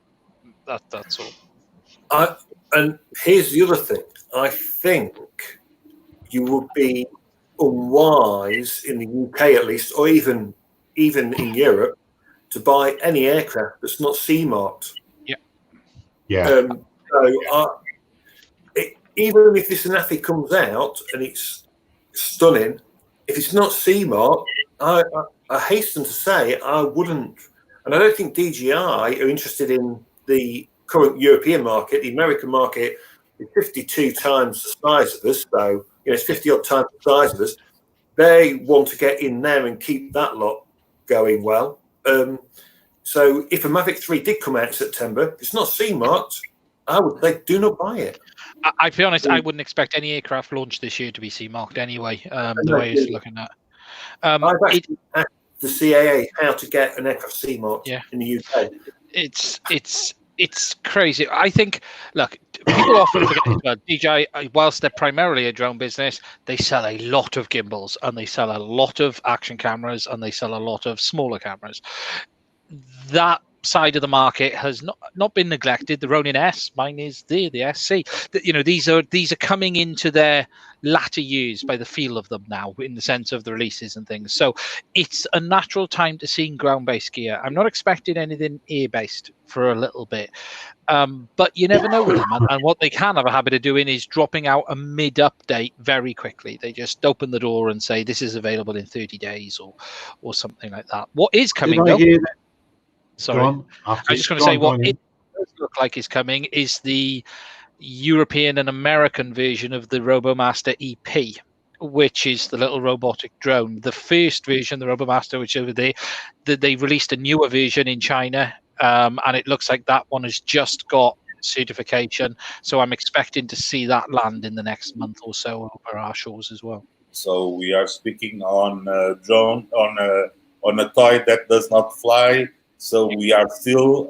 That's all. And here's the other thing. I think you would be unwise in the UK, at least, or even in Europe, to buy any aircraft that's not C marked. Yeah. Even if this NAFI comes out and it's stunning, if it's not C marked, I hasten to say I wouldn't. And I don't think DJI are interested in the current European market. The American market is 52 times the size of us, so it's 50 odd times the size of us. They want to get in there and keep that lot going well. So if a Mavic 3 did come out in September, it's not C marked, I would say do not buy it. I'll be honest, I wouldn't expect any aircraft launched this year to be C marked anyway, the way it's looking at. I've actually asked the CAA how to get an aircraft C marked in the UK. It's crazy. I think, look, people often forget as well, DJI, whilst they're primarily a drone business, they sell a lot of gimbals and they sell a lot of action cameras and they sell a lot of smaller cameras. That side of the market has not been neglected. The Ronin S, mine is the SC. These are coming into their latter years by the feel of them now, in the sense of the releases and things. So it's a natural time to see ground-based gear. I'm not expecting anything air-based for a little bit, but you never know with them. And what they can have a habit of doing is dropping out a mid-update very quickly. They just open the door and say this is available in 30 days or something like that. What is coming though? Sorry, I was just going to say what it does look like is coming is the European and American version of the RoboMaster EP, which is the little robotic drone. The first version, the RoboMaster, which over there, they released a newer version in China, and it looks like that one has just got certification. So I'm expecting to see that land in the next month or so over our shores as well. So we are speaking on a drone, on a toy that does not fly. So we are still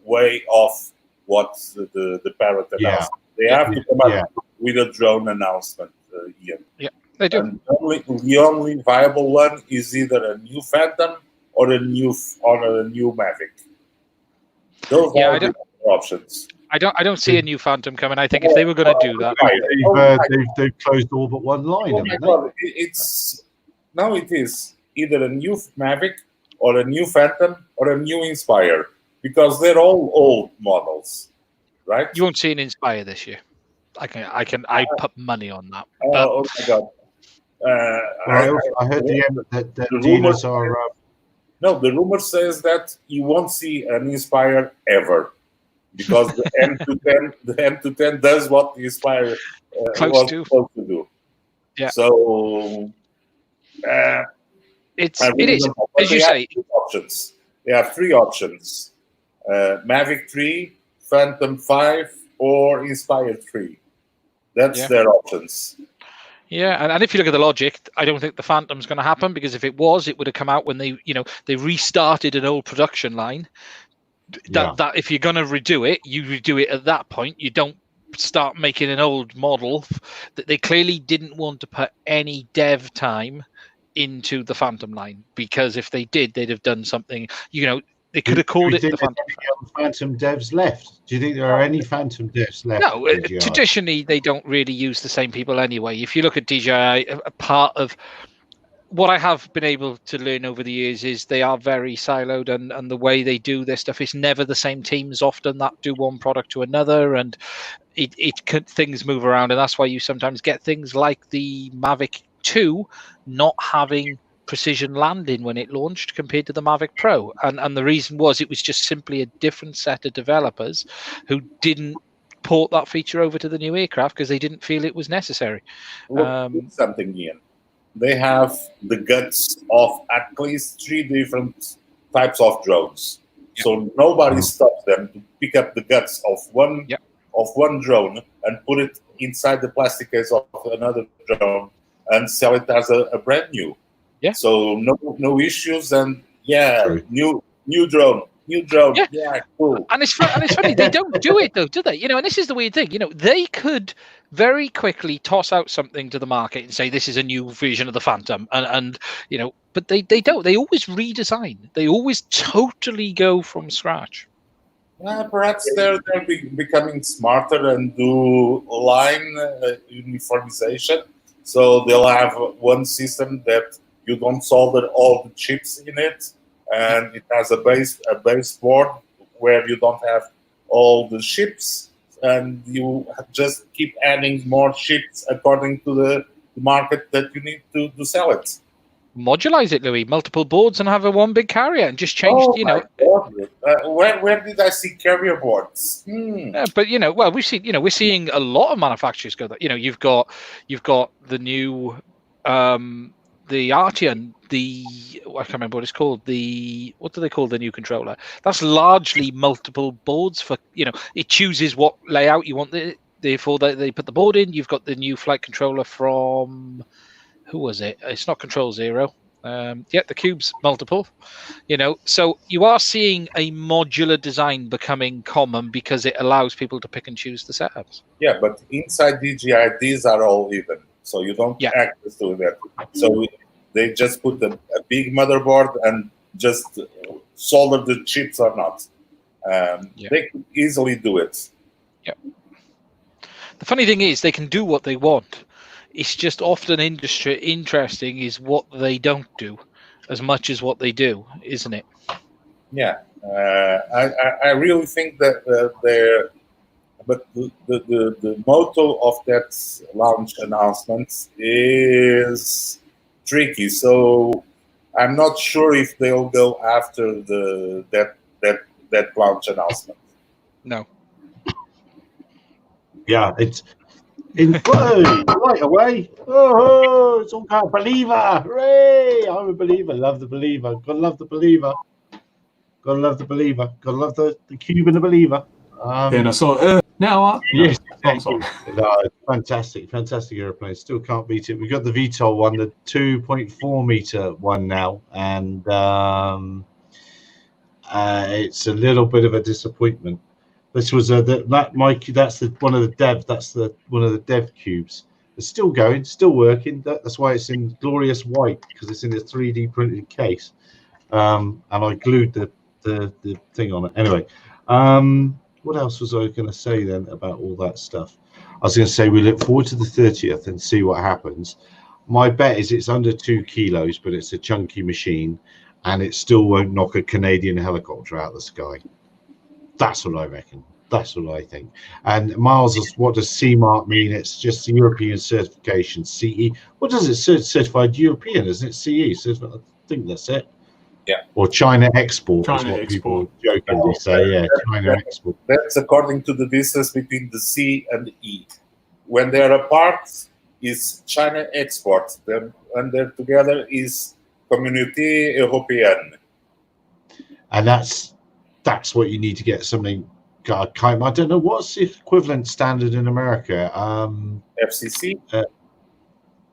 way off what the parrot announced. They have to come up with a drone announcement, Ian. Yeah, they do. And the only viable one is either a new Phantom or a new Mavic. Those are the options. I don't see a new Phantom coming. I think if they were going to do that, they've closed all but one line. Oh my God. It is either a new Mavic or a new Phantom or a new Inspire, because they're all old models, right? You won't see an Inspire this year. I put money on that. Oh my God! I heard the dealers are. No, the rumor says that you won't see an Inspire ever, because the M210 does what the Inspire was supposed to do. Yeah. So. It is, as you say. Options. They have three options: Mavic 3, Phantom 5, or Inspire 3. That's their options. Yeah, and if you look at the logic, I don't think the Phantom's going to happen, because if it was, it would have come out when they restarted an old production line. That if you're going to redo it, you redo it at that point. You don't start making an old model. That they clearly didn't want to put any dev time into the Phantom line, because if they did, they'd have done something. They could have called it the Phantom. Phantom devs left? Do you think there are any Phantom devs left? No, traditionally they don't really use the same people anyway. If you look at DJI, a part of what I have been able to learn over the years is they are very siloed, and the way they do their stuff is never the same teams often that do one product to another, and things move around, and that's why you sometimes get things like the Mavic 2 not having precision landing when it launched compared to the Mavic Pro, and the reason was it was just simply a different set of developers who didn't port that feature over to the new aircraft because they didn't feel it was necessary. Something, Ian. They have the guts of at least 3 different types of drones, so nobody stops them to pick up the guts of one drone and put it inside the plastic case of another drone and sell it as a brand new. Yeah. So no issues, and new drone. Yeah, cool. And it's funny they don't do it though, do they? And this is the weird thing. They could very quickly toss out something to the market and say this is a new version of the Phantom, and but they don't. They always redesign. They always totally go from scratch. Perhaps they're becoming smarter and do line uniformization. So they'll have one system that you don't solder all the chips in it, and it has a base board where you don't have all the chips, and you just keep adding more chips according to the market that you need to sell it. Modularize it, Louis. Multiple boards and have a one big carrier, and just change. Where did I see carrier boards? But well, we've seen. We're seeing a lot of manufacturers go that. You've got the new, the Artian, I can't remember what it's called. What do they call the new controller? That's largely multiple boards for. It chooses what layout you want. Therefore, they put the board in. You've got the new flight controller from. Who was it? It's not Control Zero. The Cube's multiple. So you are seeing a modular design becoming common because it allows people to pick and choose the setups. Yeah, but inside DJI, these are all even, so you don't access to that. So they just put a big motherboard and just solder the chips or not. They could easily do it. Yeah. The funny thing is, they can do what they want. It's just often interesting is what they don't do as much as what they do, isn't it? Yeah, I really think that but the motto of that launch announcement is tricky. So I'm not sure if they'll go after that launch announcement. No. Yeah, it's right away. Oh, it's all kind of believer. Hooray! I'm a believer. Love the believer. Gotta love the believer. Gotta love the believer. Gotta love the cube and the believer. Then I saw now. Yes, fantastic airplane. Still can't beat it. We've got the VTOL one, the 2.4 meter one now, and it's a little bit of a disappointment. This was Mike. That's one of the dev cubes. It's still going, still working. That's why it's in glorious white, because it's in a 3D printed case. And I glued the thing on it. Anyway, what else was I going to say then about all that stuff? I was going to say we look forward to the 30th and see what happens. My bet is it's under 2 kilos, but it's a chunky machine, and it still won't knock a Canadian helicopter out of the sky. That's what I reckon. That's what I think. And Miles, what does CMARC mean? It's just European certification. CE. What does it? Certified European, isn't it? CE. So I think that's it. Yeah. Or China export China is what export. people jokingly say. Yeah, China export. That's according to the distance between the C and the E. When they're apart, is China export. Then when they're together, is Communauté Européenne. And that's what you need to get something. I don't know what's the equivalent standard in America. FCC.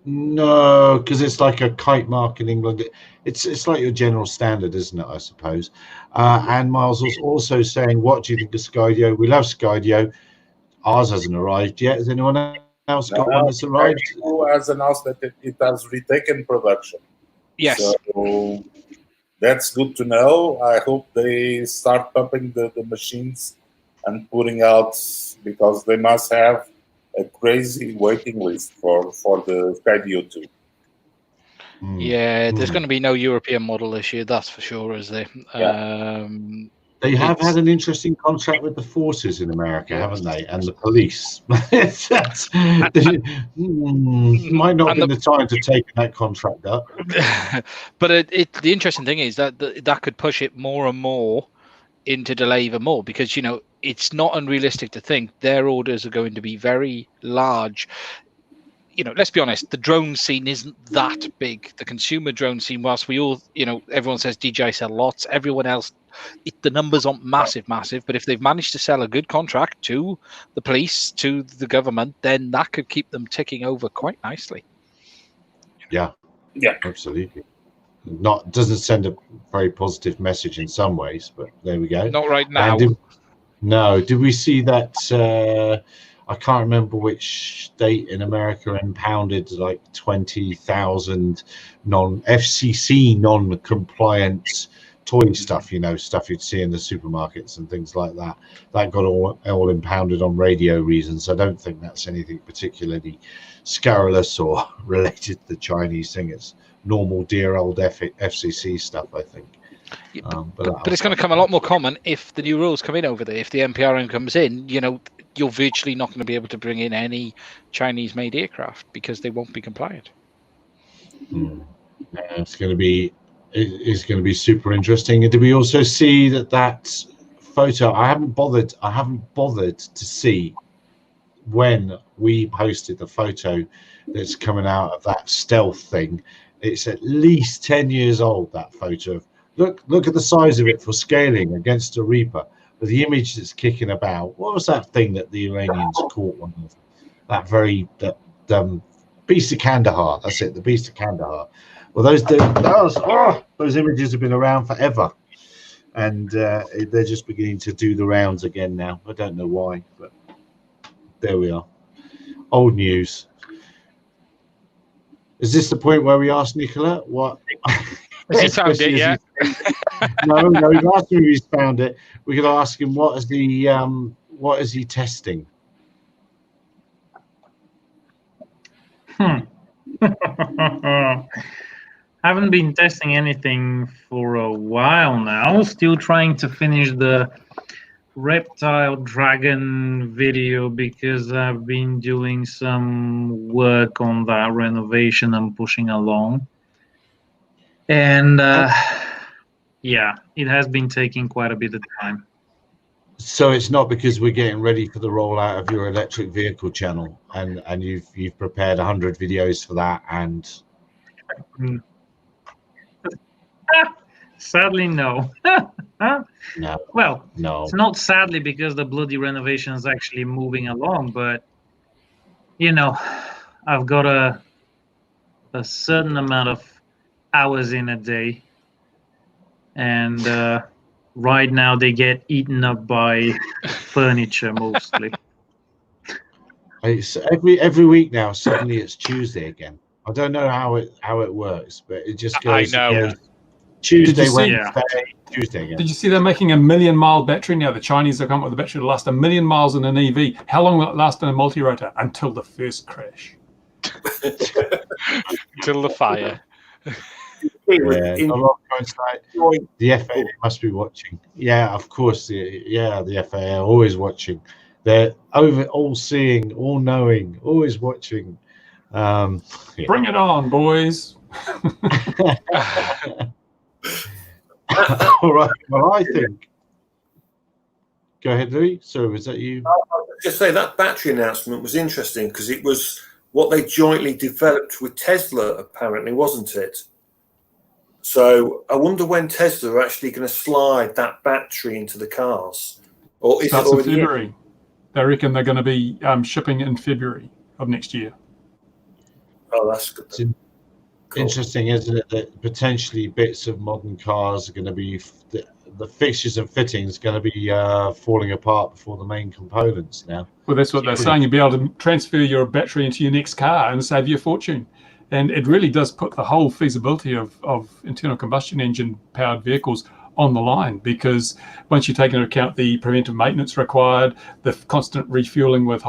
No, because it's like a kite mark in England. It's like your general standard, isn't it? I suppose. And Miles was also saying, "What do you think of Skydio? We love Skydio. Ours hasn't arrived yet. Has anyone else got one that's arrived?" Who has announced that it has retaken production? Yes. So that's good to know. I hope they start pumping the machines and putting out, because they must have a crazy waiting list for the Skydio 2. Yeah, there's going to be no European model this year, that's for sure, is there? Yeah. They have had an interesting contract with the forces in America, haven't they? And the police. Might not be the time to take that contract up. But the interesting thing is that could push it more and more into delay even more, because it's not unrealistic to think their orders are going to be very large. Let's be honest, the drone scene isn't that big. The consumer drone scene, whilst we all, everyone says DJI sell lots, everyone else, the numbers aren't massive, but if they've managed to sell a good contract to the police, to the government, then that could keep them ticking over quite nicely. Yeah, absolutely. Doesn't send a very positive message in some ways, but there we go. Not right now. Did we see that? I can't remember which state in America impounded like 20,000 FCC non-compliant toy stuff, stuff you'd see in the supermarkets and things like that. That got all impounded on radio reasons. I don't think that's anything particularly scurrilous or related to the Chinese thing. It's normal, dear old FCC stuff, I think. But it's going to come a lot more common if the new rules come in over there. If the NPRM comes in, you're virtually not going to be able to bring in any Chinese-made aircraft because they won't be compliant. It's going to be super interesting. And did we also see that photo? I haven't bothered to see when we posted the photo that's coming out of that stealth thing. It's at least 10 years old, that photo. Look at the size of it for scaling against a Reaper. But the image that's kicking about, what was that thing that the Iranians caught one of? That Beast of Kandahar. That's it, the Beast of Kandahar. Well, those images have been around forever, and they're just beginning to do the rounds again now. I don't know why, but there we are. Old news. Is this the point where we ask Nicola what? Has he found it yet? No, we've asked him if he's found it. We're going to ask him what is he testing? Haven't been testing anything for a while now. Still trying to finish the reptile dragon video because I've been doing some work on that renovation I'm pushing along. And yeah, it has been taking quite a bit of time. So it's not because we're getting ready for the rollout of your electric vehicle channel, and you've prepared 100 videos for that, and sadly, no. No. Well, no. It's not sadly because the bloody renovation is actually moving along, but I've got a certain amount of hours in a day, and right now they get eaten up by furniture mostly. It's every week now. Suddenly it's Tuesday again. I don't know how it works, but it just goes. I know. Goes Tuesday, Wednesday, Tuesday again. Did you see they're making a 1,000,000-mile battery now? The Chinese have come up with a battery to last 1,000,000 miles in an EV. How long will it last in a multi-rotor? Until the first crash. Until the fire. Yeah, the FAA must be watching. Yeah, of course. The FAA are always watching. They're all-seeing, all-knowing, always watching. Bring it on, boys. All right. Well, I think. Go ahead, Louis. So, was that you? I was just say that battery announcement was interesting because it was what they jointly developed with Tesla, apparently, wasn't it? So I wonder when Tesla are actually going to slide that battery into the cars, or is That's it in already February? They reckon they're going to be shipping in February of next year. Oh, that's good. It's interesting, isn't it, that potentially bits of modern cars are going to be the fixtures and fittings going to be falling apart before the main components now. Well, that's what they're saying. You'll be able to transfer your battery into your next car and save you a fortune. And it really does put the whole feasibility of internal combustion engine powered vehicles on the line, because once you take into account the preventive maintenance required, the constant refueling with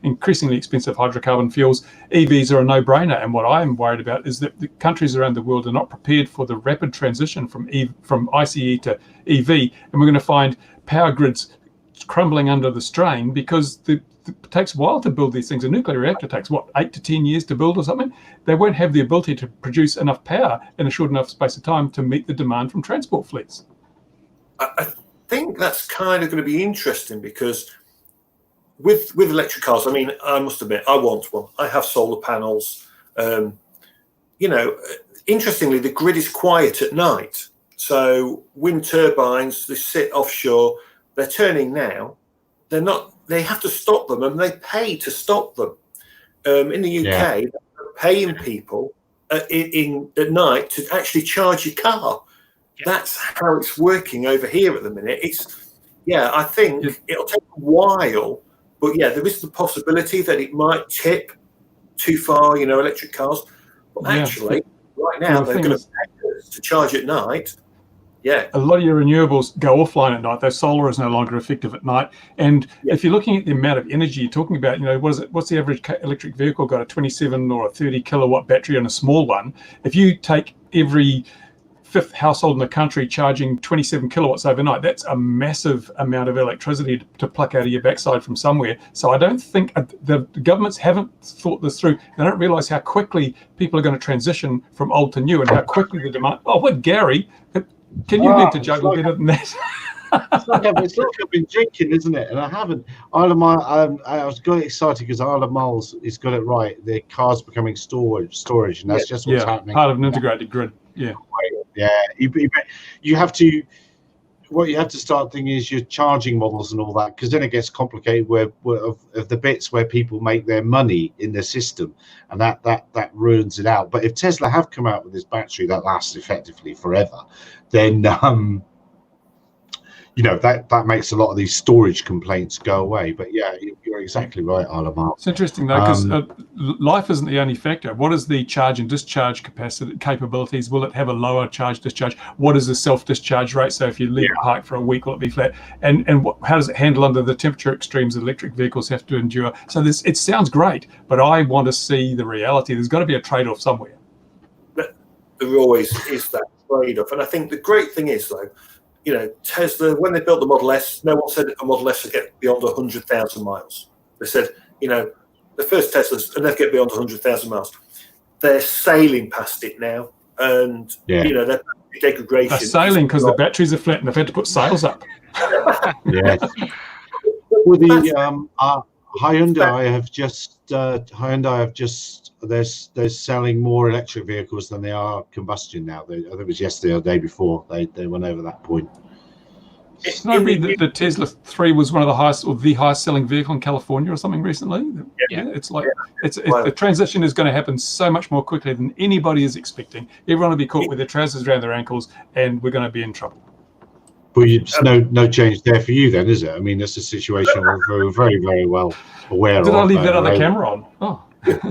increasingly expensive hydrocarbon fuels, EVs are a no-brainer. And what I'm worried about is that the countries around the world are not prepared for the rapid transition from ICE to EV, and we're going to find power grids crumbling under the strain because it takes a while to build these things. A nuclear reactor takes, 8 to 10 years to build or something? They won't have the ability to produce enough power in a short enough space of time to meet the demand from transport fleets. I think that's kind of going to be interesting because with electric cars, I mean, I must admit, I want one. I have solar panels. Interestingly, the grid is quiet at night. So wind turbines, they sit offshore, they're turning now. They're not. They have to stop them, and they pay to stop them. In the UK, they're paying people at night to actually charge your car. Yeah. That's how it's working over here at the minute. I think it'll take a while, but there is the possibility that it might tip too far, electric cars. But actually, right now, they're going to pay us to charge at night, yeah. A lot of your renewables go offline at night. Their solar is no longer effective at night. And if you're looking at the amount of energy you're talking about, what's the average electric vehicle got? A 27 or a 30 kilowatt battery on a small one. If you take every fifth household in the country charging 27 kilowatts overnight, that's a massive amount of electricity to pluck out of your backside from somewhere. So I don't think the governments haven't thought this through. They don't realize how quickly people are going to transition from old to new and how quickly the demand. Oh, what, Gary? Can you learn to juggle better than that? It's like I've been drinking, isn't it? And I haven't. Isle of Man, I was got excited because Isle of Miles has got it right. The car's becoming storage, and that's just what's happening. Part of an integrated grid. Yeah. Yeah. You have to. What you have to start thinking is your charging models and all that, because then it gets complicated. Where of the bits where people make their money in the system, and that ruins it out. But if Tesla have come out with this battery that lasts effectively forever, then that makes a lot of these storage complaints go away. But yeah, you're exactly right, Alamar. It's interesting though, because life isn't the only factor. What is the charge and discharge capabilities? Will it have a lower charge discharge? What is the self-discharge rate? So if you leave a park for a week, will it be flat? And how does it handle under the temperature extremes that electric vehicles have to endure? So it sounds great, but I want to see the reality. There's got to be a trade-off somewhere. There always is that trade-off. And I think the great thing is, though, Tesla, when they built the Model S, no one said a Model S would get beyond 100,000 miles. They said, the first Teslas will never get beyond 100,000 miles. They're sailing past it now. And, their degradation. They're sailing because the batteries are flat and they've had to put sails up. Yeah. Well, the Hyundai have just they're selling more electric vehicles than they are combustion now. I think it was yesterday or the day before they went over that point. Did I read that the Tesla 3 was one of the highest or the highest selling vehicle in California or something recently? Yeah, it's like the transition is going to happen so much more quickly than anybody is expecting. Everyone will be caught with their trousers around their ankles, and we're going to be in trouble. Well, it's no change there for you then, is it? I mean, that's a situation we're very, very well aware of. Did I leave that other camera on? Oh.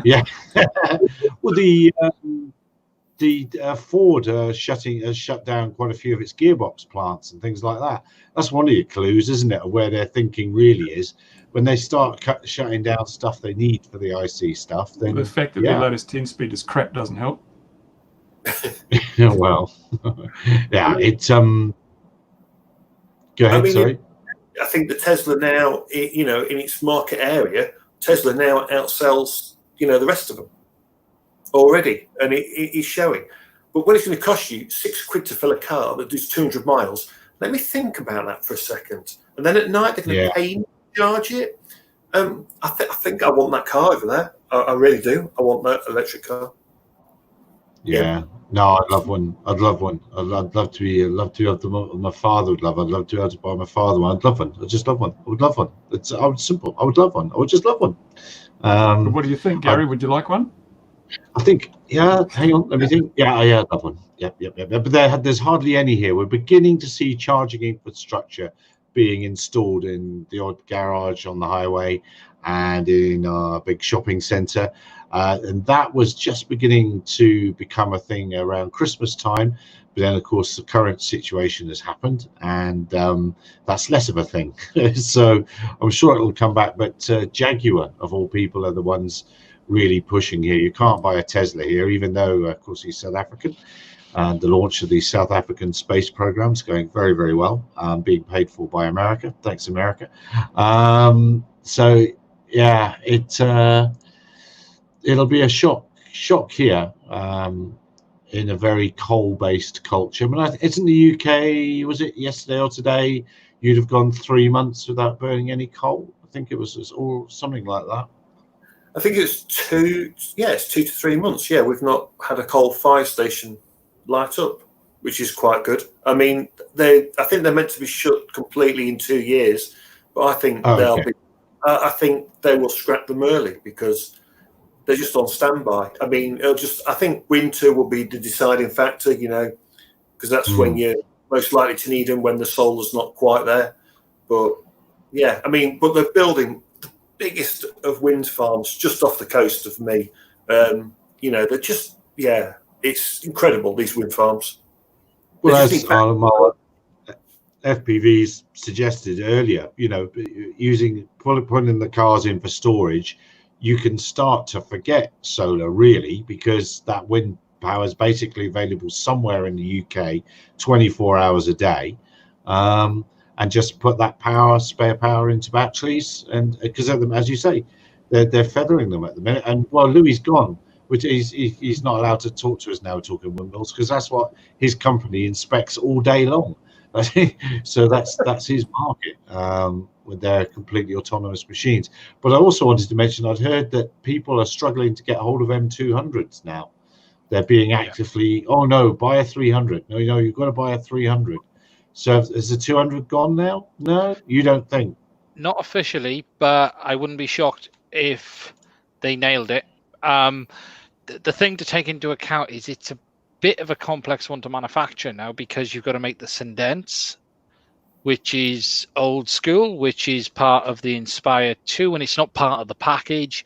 Yeah. Well, the Ford has shut down quite a few of its gearbox plants and things like that. That's one of your clues, isn't it, of where their thinking really is. When they start shutting down stuff they need for the IC stuff, then the fact that their latest 10-speed is crap doesn't help. Well, yeah, it's Go ahead. Sorry. I think the Tesla now, in its market area, Tesla now outsells the rest of them already, and it is showing. But when it's going to cost you £6 to fill a car that does 200 miles, let me think about that for a second. And then at night they're going to pay me to charge it. I think I want that car over there. I really do. I want that electric car. Yeah. No, I'd love one. I'd love to have them. My father would love. I'd love to be able to buy my father one. I'd love one. I'd just love one. I would love one. It's simple. I would love one. I would just love one. What do you think, Gary? Would you like one? I think, hang on, let me think. Yeah, I'd love one. Yep. But there's hardly any here. We're beginning to see charging infrastructure being installed in the odd garage on the highway and in a big shopping centre. And that was just beginning to become a thing around Christmas time. But then, of course, the current situation has happened, and that's less of a thing. So I'm sure it'll come back. But Jaguar, of all people, are the ones really pushing here. You can't buy a Tesla here, even though, of course, he's South African. And the launch of the South African space program is going very, very well, being paid for by America. Thanks, America. So, yeah, it'll be a shock here. In a very coal-based culture. But it's in the UK, was it yesterday or today, you'd have gone 3 months without burning any coal? I think it was all something like that. I think it's 2 to 3 months. Yeah, we've not had a coal fire station light up, which is quite good. I mean, I think they're meant to be shut completely in 2 years, but I think I think they will scrap them early because they're just on standby. I mean, I think winter will be the deciding factor, because that's when you're most likely to need them, when the solar's not quite there. But yeah, I mean, but they're building the biggest of wind farms just off the coast of me. They're just, it's incredible, these wind farms. Well, They as just need our FPVs suggested earlier, putting the cars in for storage, you can start to forget solar really, because that wind power is basically available somewhere in the UK 24 hours a day, and just put that spare power into batteries, and because as you say, they're feathering them at the minute. And well, Louis gone, which he's not allowed to talk to us now talking windmills, because that's what his company inspects all day long. So that's his market, with their completely autonomous machines. But I also wanted to mention, I'd heard that people are struggling to get hold of M200s now. They're being actively, oh no, buy a 300. No, you've got to buy a 300. So is the 200 gone now? No, you don't think? Not officially, but I wouldn't be shocked if they nailed it. The thing to take into account is it's a bit of a complex one to manufacture now, because you've got to make the Sundance, which is old school, which is part of the Inspire 2, and it's not part of the package.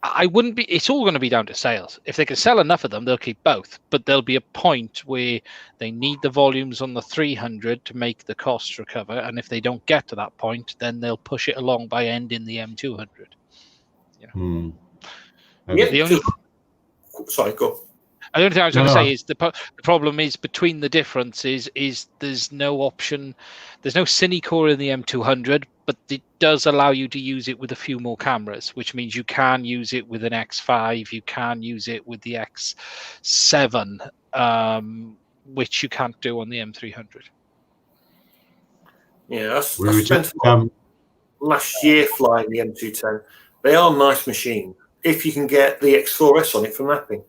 It's all going to be down to sales. If they can sell enough of them, they'll keep both, but there'll be a point where they need the volumes on the 300 to make the costs recover. And if they don't get to that point, then they'll push it along by ending the M200. Sorry, go. The only thing I was going to say is the problem is, between the differences is there's no option, there's no Cine core in the M200, but it does allow you to use it with a few more cameras, which means you can use it with an X5, you can use it with the X7, which you can't do on the M300. Yeah, I spent last year flying the M210. They are nice machines if you can get the X4S on it for mapping.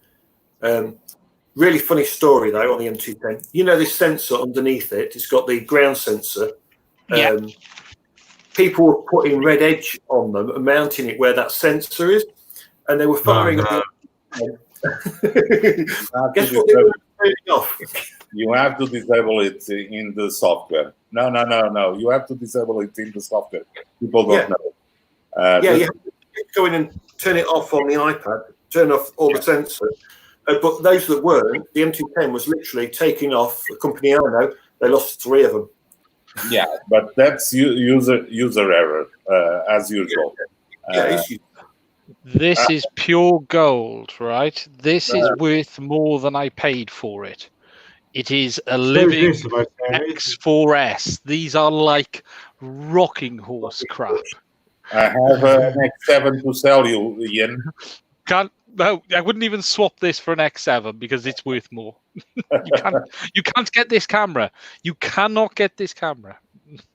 Really funny story though on the M210. You know this sensor underneath it? It's got the ground sensor. People were putting red edge on them and mounting it where that sensor is, and they were firing at the Guess what they were turning off? You have to disable it in the software. No. You have to disable it in the software. People don't know. You have to go in and turn it off on the iPad, turn off all the sensors. But those that weren't, the M210 was literally taking off. A company I know, they lost 3 of them. Yeah, but that's user error, as usual. This is pure gold, right? This is worth more than I paid for it. It is a living X4S. These are like rocking horse crap. I have an X7 to sell you, Ian. No, I wouldn't even swap this for an X7 because it's worth more. You can't get this camera. You cannot get this camera.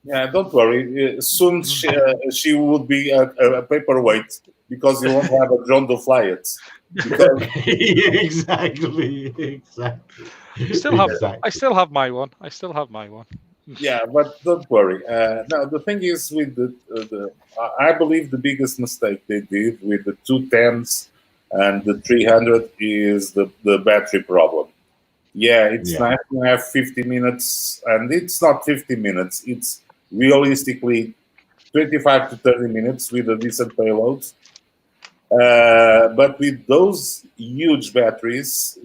Yeah, don't worry. Soon she would be a paperweight because you won't have a drone to fly it. Exactly. I still have my one. Yeah, but don't worry. Now the thing is with I believe the biggest mistake they did with the 210s and the 300 is the battery problem. Yeah, it's nice to have 50 minutes, and it's not 50 minutes. It's realistically 25 to 30 minutes with a decent payload. But with those huge batteries,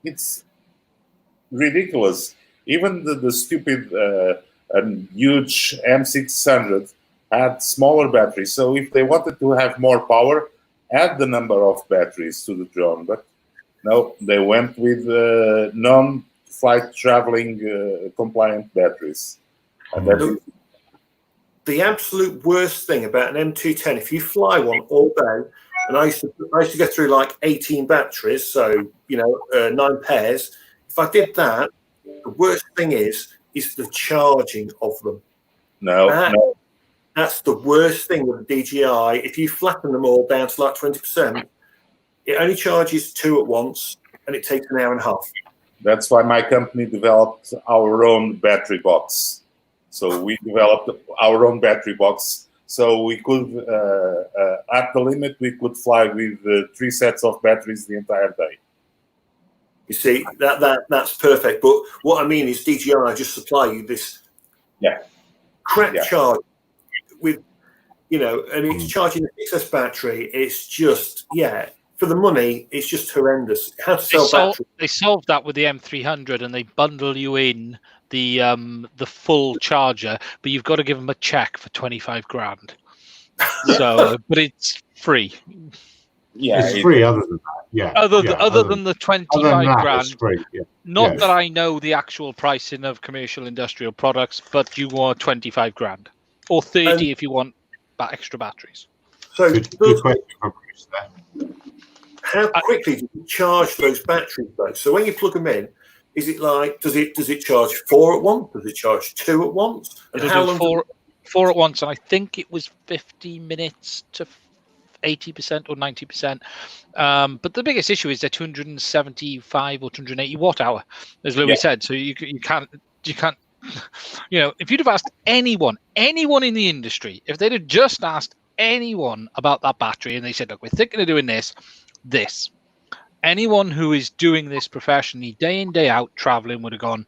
it's ridiculous. Even the stupid and huge M600 had smaller batteries. So if they wanted to have more power, add the number of batteries to the drone. But no, they went with non-flight traveling compliant batteries. And the absolute worst thing about an M210, if you fly one all day, and I used to go through like 18 batteries, so 9 pairs. If I did that, the worst thing is the charging of them. No. That's the worst thing with the DJI. If you flatten them all down to like 20%, it only charges 2 at once, and it takes an hour and a half. That's why my company developed our own battery box. So we developed our own battery box. So we could, at the limit, we could fly with 3 sets of batteries the entire day. You see, that's perfect. But what I mean is DJI just supply you this crap charge with, and it's charging the excess battery. It's just, for the money, it's just horrendous. How to sell batteries. They solved that with the M300, and they bundle you in the full charger, but you've got to give them a check for 25 grand. So, but it's free. Yeah, it's free. Other than that, yeah. Other than the 25 grand. It's free. Yeah. Not that I know the actual pricing of commercial industrial products, but you want 25 grand or 30 if you want extra batteries. So, good question from Bruce there. How quickly do you charge those batteries, though? So when you plug them in, is it like does it charge 4 at once? Does it charge 2 at once? And how long? Four at once, and I think it was 50 minutes to 80% or 90%. But the biggest issue is they're 275 or 280 watt hour, as Louis said. So you can't. You know, if you'd have asked anyone in the industry, if they'd have just asked anyone about that battery, and they said, "Look, we're thinking of doing this," anyone who is doing this professionally, day in day out, traveling, would have gone,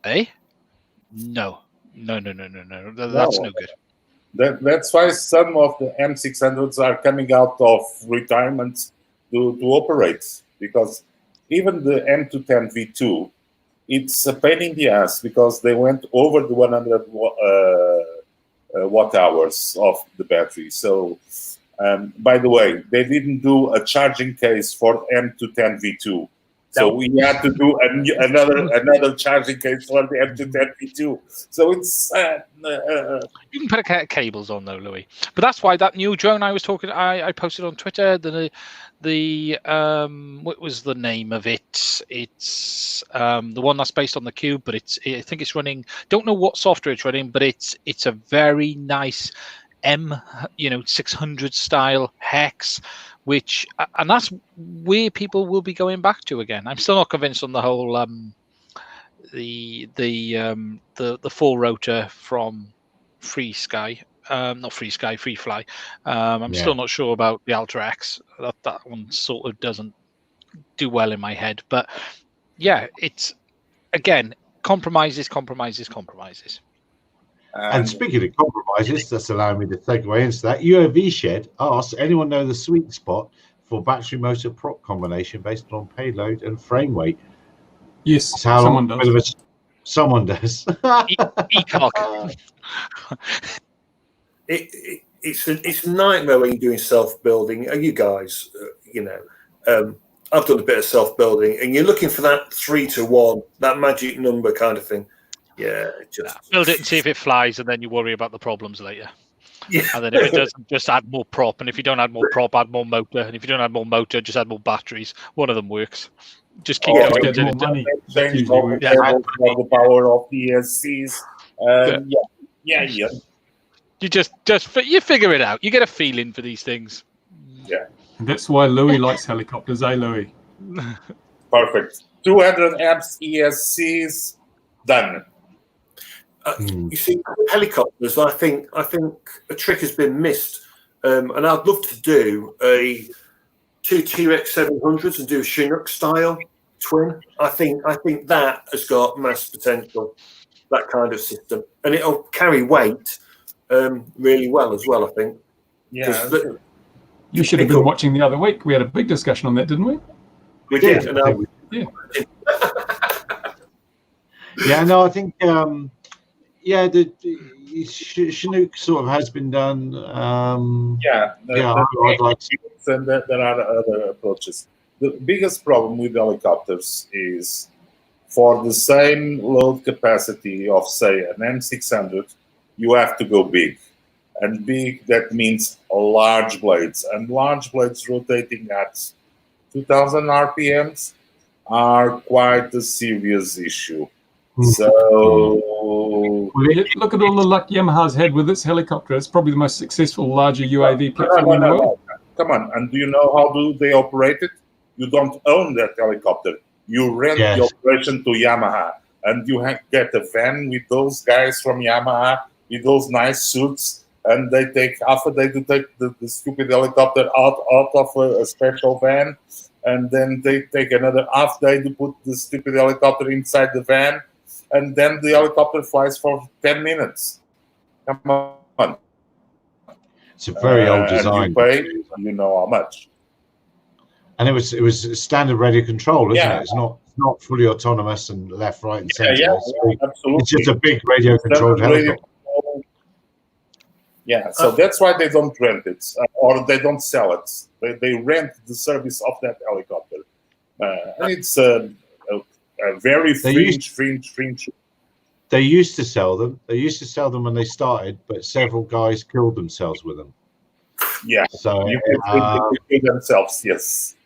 "Eh? No. That's no good." That's why some of the M600s are coming out of retirement to operate, because even the M210 V2, it's a pain in the ass because they went over the 100 watt hours of the battery. So, by the way, they didn't do a charging case for M210 V2. So we had to do another charging case for the M210 V2. So it's you can put cables on though, Louis. But that's why that new drone I was talking, I posted on Twitter. The what was the name of it? It's the one that's based on the Cube, but I think it's running. Don't know what software it's running, but it's a very nice M600 style hex. And that's where people will be going back to again. I'm still not convinced on the whole the full rotor from Free Fly. I'm still not sure about the Ultra X. That one sort of doesn't do well in my head. But yeah, it's again compromises. And speaking of compromises, that's allowing me to take away into that. UAV Shed asks, anyone know the sweet spot for battery motor prop combination based on payload and frame weight? Yes, someone does. Someone does. ECOG. It's a nightmare when you're doing self-building. Are you guys, I've done a bit of self-building, and you're looking for that 3-to-1, that magic number kind of thing. Yeah, build it and see if it flies, and then you worry about the problems later. Yeah. And then if it doesn't, just add more prop. And if you don't add more prop, add more motor. And if you don't add more motor, just add more batteries. One of them works. Just keep going. Get more money. Change the power of the ESCs. Yeah. You figure it out. You get a feeling for these things. Yeah. And that's why Louis likes helicopters, Louis? Perfect. 200 amps ESCs done. You see, helicopters. I think a trick has been missed, and I'd love to do two T-Rex 700s and do a Chinook style twin. I think that has got mass potential. That kind of system, and it'll carry weight really well as well. I think. Yeah. You should have been watching the other week. We had a big discussion on that, didn't we? We did. Yeah, no, I think the Chinook sort of has been done. I'd like to. And there are other approaches. The biggest problem with helicopters is for the same load capacity of, say, an M600, you have to go big. And big, that means large blades. And large blades rotating at 2,000 RPMs are quite a serious issue. So look at all the luck Yamaha's had with its helicopter. It's probably the most successful larger UAV platform in the world. Come on, and do you know how do they operate it? You don't own that helicopter. You rent the operation to Yamaha, and you get a van with those guys from Yamaha with those nice suits, and they take half a day to take the stupid helicopter out of a special van, and then they take another half day to put the stupid helicopter inside the van. And then the helicopter flies for 10 minutes. Come on. It's a very old design. You pay, you know how much. And it was standard radio control, isn't Yeah. it? It's not fully autonomous and left, right, and center. Yeah, absolutely. It's just a big radio controlled helicopter. Yeah, so that's why they don't rent it, or they don't sell it. They rent the service of that helicopter, and it's a very fringe. They used to sell them. They used to sell them when they started, but several guys killed themselves with them. Yeah, so you can kill themselves. Yes.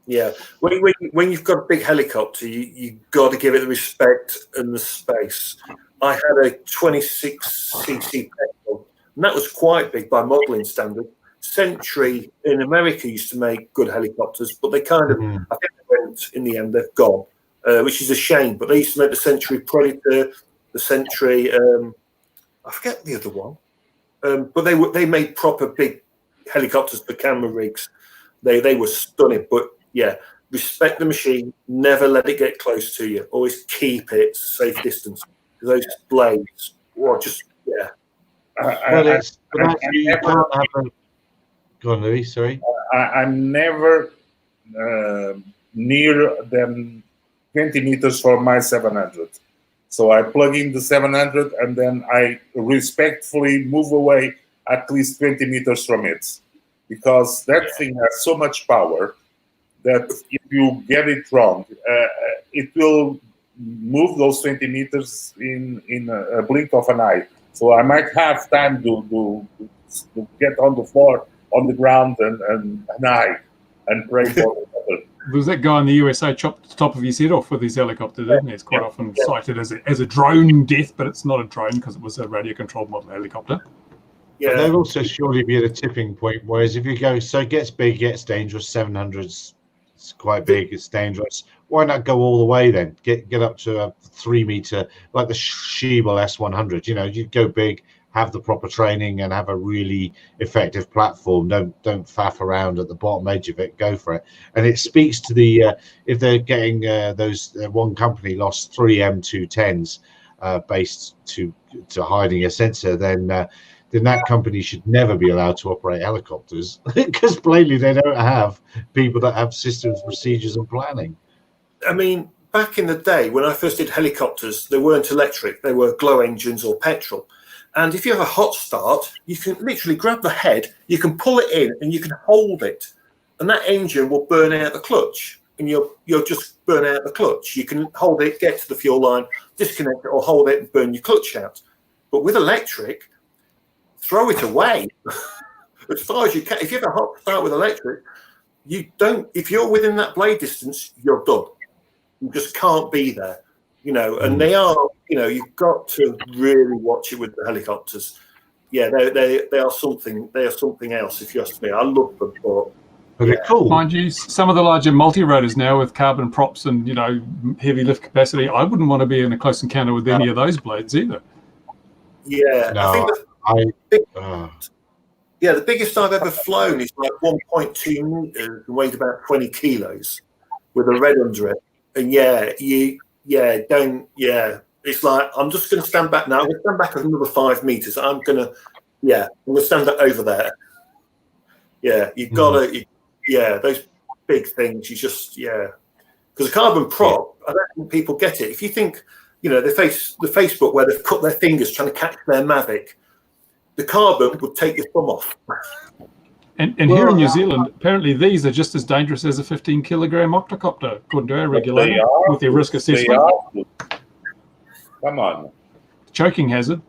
Yeah, when you've got a big helicopter, you got to give it the respect and the space. I had a 26cc petrol, and that was quite big by modelling standard. Century in America used to make good helicopters, but they kind of, I think they went in the end, they're gone, which is a shame. But they used to make the Century Predator, the Century, I forget the other one, but they made proper big helicopters for camera rigs. They were stunning, but yeah, respect the machine. Never let it get close to you. Always keep it safe distance. Those blades, or just you can't have a. Go on, Louis. Sorry. I'm never near than 20 meters from my 700. So I plug in the 700 and then I respectfully move away at least 20 meters from it, because that thing has so much power that if you get it wrong, it will move those 20 meters in a blink of an eye. So I might have time to get on the floor, on the ground, and hide and pray for the There's that guy in the USA chopped the top of his head off with his helicopter, didn't he? It's quite often cited as a drone death, but it's not a drone because it was a radio-controlled model helicopter. Yeah, there'll also surely be at a tipping point. Whereas if you go, so it gets big, gets dangerous. 700's it's quite big, it's dangerous. Why not go all the way then? Get up to a 3 meter, like the Schiebel S100. You know, you go big, have the proper training, and have a really effective platform. Don't faff around at the bottom edge of it. Go for it. And it speaks to the if they're getting those one company lost 3 M210s based to hiding a sensor, then that company should never be allowed to operate helicopters because plainly they don't have people that have systems, procedures, and planning. I mean, back in the day when I first did helicopters, they weren't electric; they were glow engines or petrol. And if you have a hot start, you can literally grab the head, you can pull it in, and you can hold it, and that engine will burn out the clutch, and you'll just burn out the clutch. You can hold it, get to the fuel line, disconnect it, or hold it and burn your clutch out. But with electric, throw it away as far as you can. If you have a hot start with electric, you don't. If you're within that blade distance, you're done. You just can't be there, you know. And they are, you know, you've got to really watch it with the helicopters. Yeah, they are something. They are something else. If you ask me, I love them, but they're cool. Mind you, some of the larger multi-rotors now with carbon props and, you know, heavy lift capacity, I wouldn't want to be in a close encounter with any of those blades either. Yeah, no, the biggest I've ever flown is like 1.2 meters and weighed about 20 kilos with a red under it. And it's like, I'm just going to stand back now. I'm going to stand back another 5 meters. I'm going to stand over there. Yeah, you've got to, those big things, you just, because a carbon prop, I don't think people get it. If you think, you know, the Facebook where they've cut their fingers trying to catch their Mavic, the carbon would take your thumb off. And here in New Zealand, apparently these are just as dangerous as a 15-kilogram octocopter, according to our regulator, with their risk assessment. Come on. Choking hazard.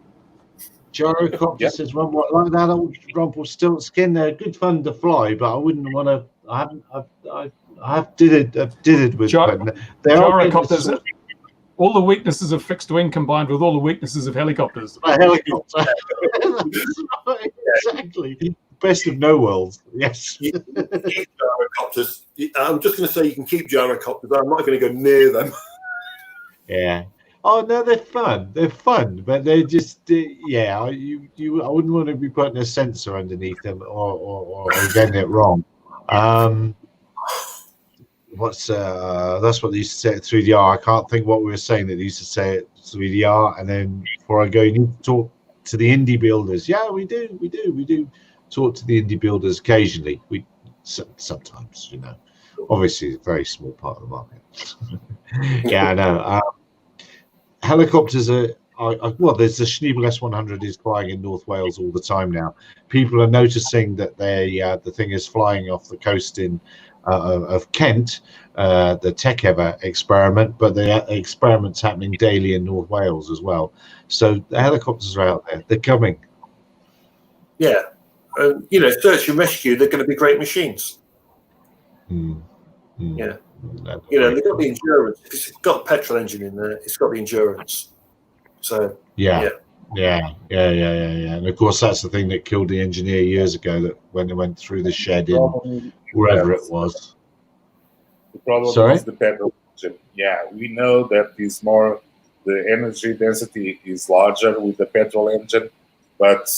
Gyrocopter says, "One more like that old Rumpelstiltskin. They're good fun to fly, but I wouldn't want to. I have did it with gyrocopters. All the weaknesses of fixed wing combined with all the weaknesses of helicopters. A helicopter. Right, exactly. Best of no worlds. Yes. You can keep gyrocopters. I'm just going to say you can keep gyrocopters. I'm not going to go near them. Yeah. Oh no, they're fun. They're fun, but they're just I wouldn't want to be putting a sensor underneath them or getting it wrong. That's what they used to say at 3DR. I can't think what we were saying that they used to say at 3DR. And then before I go, you need to talk to the indie builders. Yeah, we do talk to the indie builders occasionally. We sometimes, you know. Obviously, it's a very small part of the market. Yeah, I know. Helicopters are well. There's the Schneebel S100 is flying in North Wales all the time now. People are noticing that the thing is flying off the coast of Kent, the Tech Ever experiment, but the experiment's happening daily in North Wales as well. So the helicopters are out there. They're coming. Yeah, search and rescue. They're going to be great machines. Yeah. They've got the endurance. If it's got a petrol engine in there, it's got the endurance. So yeah. And of course, that's the thing that killed the engineer years ago. That when they went through the shed in wherever it was. The problem is the petrol engine. Yeah, we know that the energy density is larger with the petrol engine, but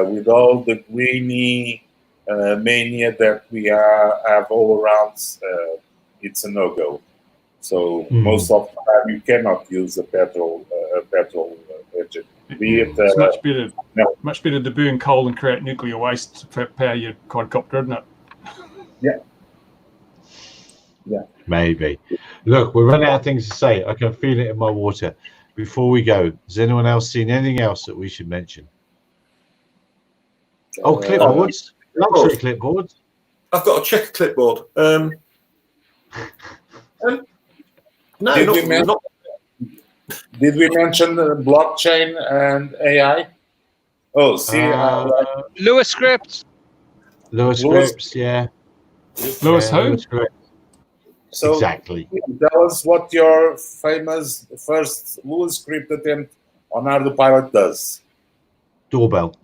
with all the greeny mania that we have all around. It's a no-go. So most of the time you cannot use a petrol engine. It's much better to burn coal and create nuclear waste to power your quadcopter, isn't it? Yeah. Maybe. Look, we're running out of things to say. I can feel it in my water. Before we go, has anyone else seen anything else that we should mention? Clipboards. Luxury clipboards. I've got a checker clipboard. No, did we mention blockchain and AI? Oh, see, Lewis scripts. Lewis scripts, yeah. Lewis who? So exactly. Tell us what your famous first Lewis script attempt on Autopilot does. Doorbell.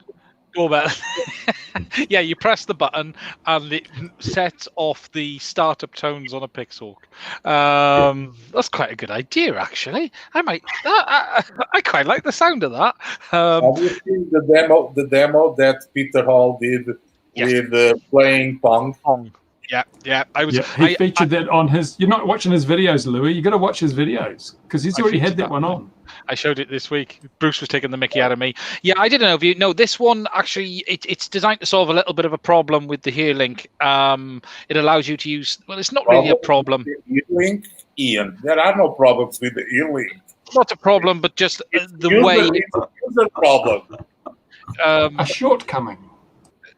Yeah, you press the button and it sets off the startup tones on a Pixhawk. That's quite a good idea, actually. I quite like the sound of that. Have you seen the demo that Peter Hall did with playing Pong? Yeah. He featured that on his. You're not watching his videos, Louis. You got to watch his videos because he's already had that one on. I showed it this week. Bruce was taking the mickey out of me. Yeah, I didn't know if you know this one. Actually, it's designed to solve a little bit of a problem with the HearLink. It allows you to use. Well, it's not really a problem. HearLink, Ian. There are no problems with the HearLink. Not a problem, but just the way. It's a problem. A shortcoming.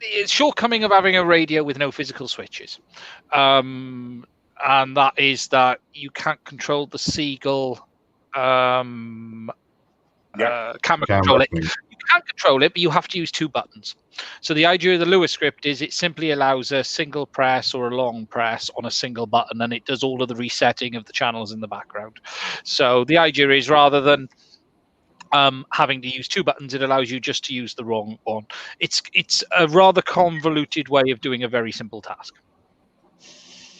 It's shortcoming of having a radio with no physical switches, and that is that you can't control the Seagull camera control it. You can control it, but you have to use two buttons. So the idea of the Lewis script is it simply allows a single press or a long press on a single button, and it does all of the resetting of the channels in the background. So the idea is rather than having to use two buttons, it allows you just to use the wrong one. It's a rather convoluted way of doing a very simple task,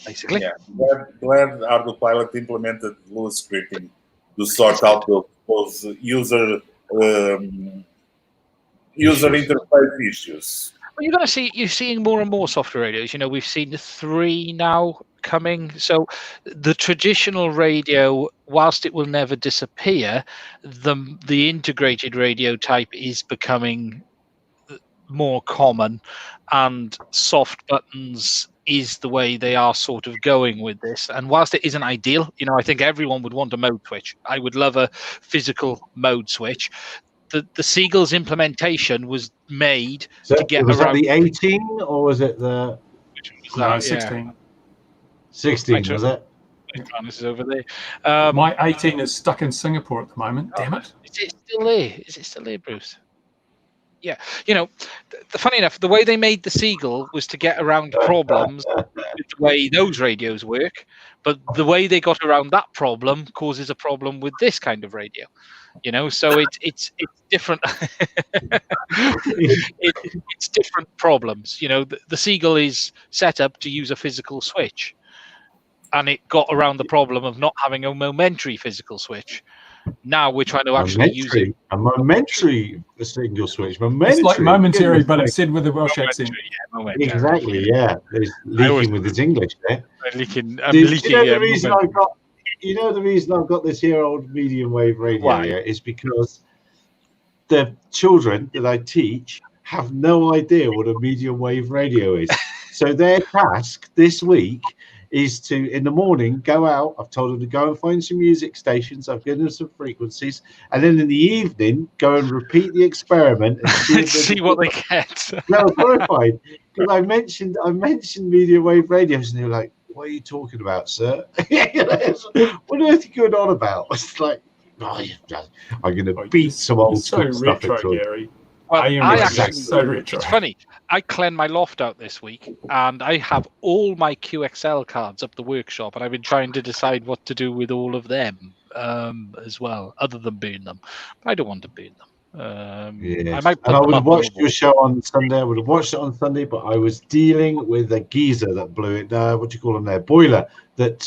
basically. Yeah, glad Autopilot implemented Lewis scripting to sort out those user interface issues. Well, you're seeing more and more software radios. We've seen 3 now coming. So the traditional radio, whilst it will never disappear, the integrated radio type is becoming more common, and soft buttons is the way they are sort of going with this. And whilst it isn't ideal, I think everyone would want a mode switch. I would love a physical mode switch. The Seagull's implementation was made to get was around. Was that the 18 or was it the? No, 16. 16 was it? This is over there. My 18 is stuck in Singapore at the moment. Damn it! Is it still there? Is it still there, Bruce? Yeah. Funny enough, the way they made the Seagull was to get around problems with the way those radios work, but the way they got around that problem causes a problem with this kind of radio. So it's different. It's different problems. The Seagull is set up to use a physical switch, and it got around the problem of not having a momentary physical switch. Now we're trying to actually use it. A momentary single switch. It's like momentary, but it's said with a Welsh accent. Exactly, yeah. He's leaking with his English there. You know the reason I've got this here old medium wave radio here is because the children that I teach have no idea what a medium wave radio is. So their task this week is to, in the morning, go out. I've told them to go and find some music stations. I've given them some frequencies. And then in the evening, go and repeat the experiment and see, See what they get. verified. Because I mentioned medium wave radios, and they were like, "What are you talking about, sir? What on earth are you going on about?" It's like, I'm going to beat some old so school stuff retro, into it. Gary. Well, I actually- so retro. It's funny. I cleaned my loft out this week, and I have all my QXL cards up the workshop, and I've been trying to decide what to do with all of them as well, other than burn them. But I don't want to burn them. Yes. I might put And I them would up have on watched the your wall. show on Sunday. I would have watched it on Sunday, but I was dealing with a geezer that blew it. What do you call them there? Boiler that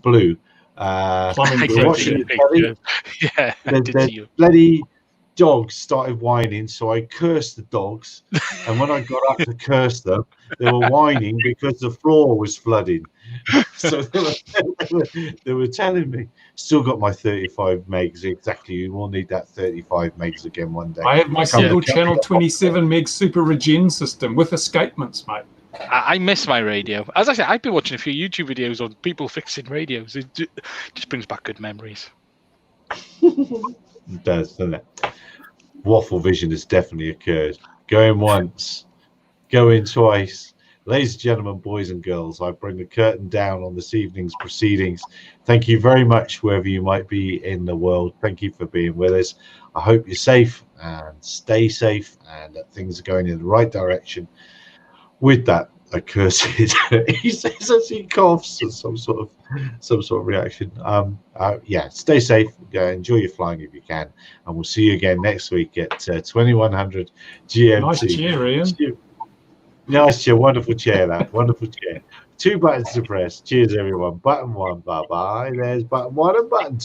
blew. Plumbing we were watching the telly. Yeah, I did The see you. bloody dogs started whining, so I cursed the dogs. And when I got up to curse them, they were whining because the floor was flooding. So they were telling me, still got my 35 megs exactly. You will need that 35 megs again one day. I have my Come- single channel 27 meg super regen system with escapements, mate. I miss my radio. As I said, I've been watching a few YouTube videos on people fixing radios. It just brings back good memories. It does, doesn't it? Waffle vision has definitely occurred. Going once, going twice. Ladies and gentlemen, boys and girls, I bring the curtain down on this evening's proceedings. Thank you very much, wherever you might be in the world. Thank you for being with us. I hope you're safe and stay safe and that things are going in the right direction. With that accursed, he says as he coughs, some sort of reaction. Yeah, stay safe. Enjoy your flying if you can, and we'll see you again next week at 2100 GMT. Nice chair, Ian. Nice chair, wonderful chair, that wonderful chair. 2 buttons to press. Cheers, everyone. Button 1, bye bye. There's button 1 and button 2.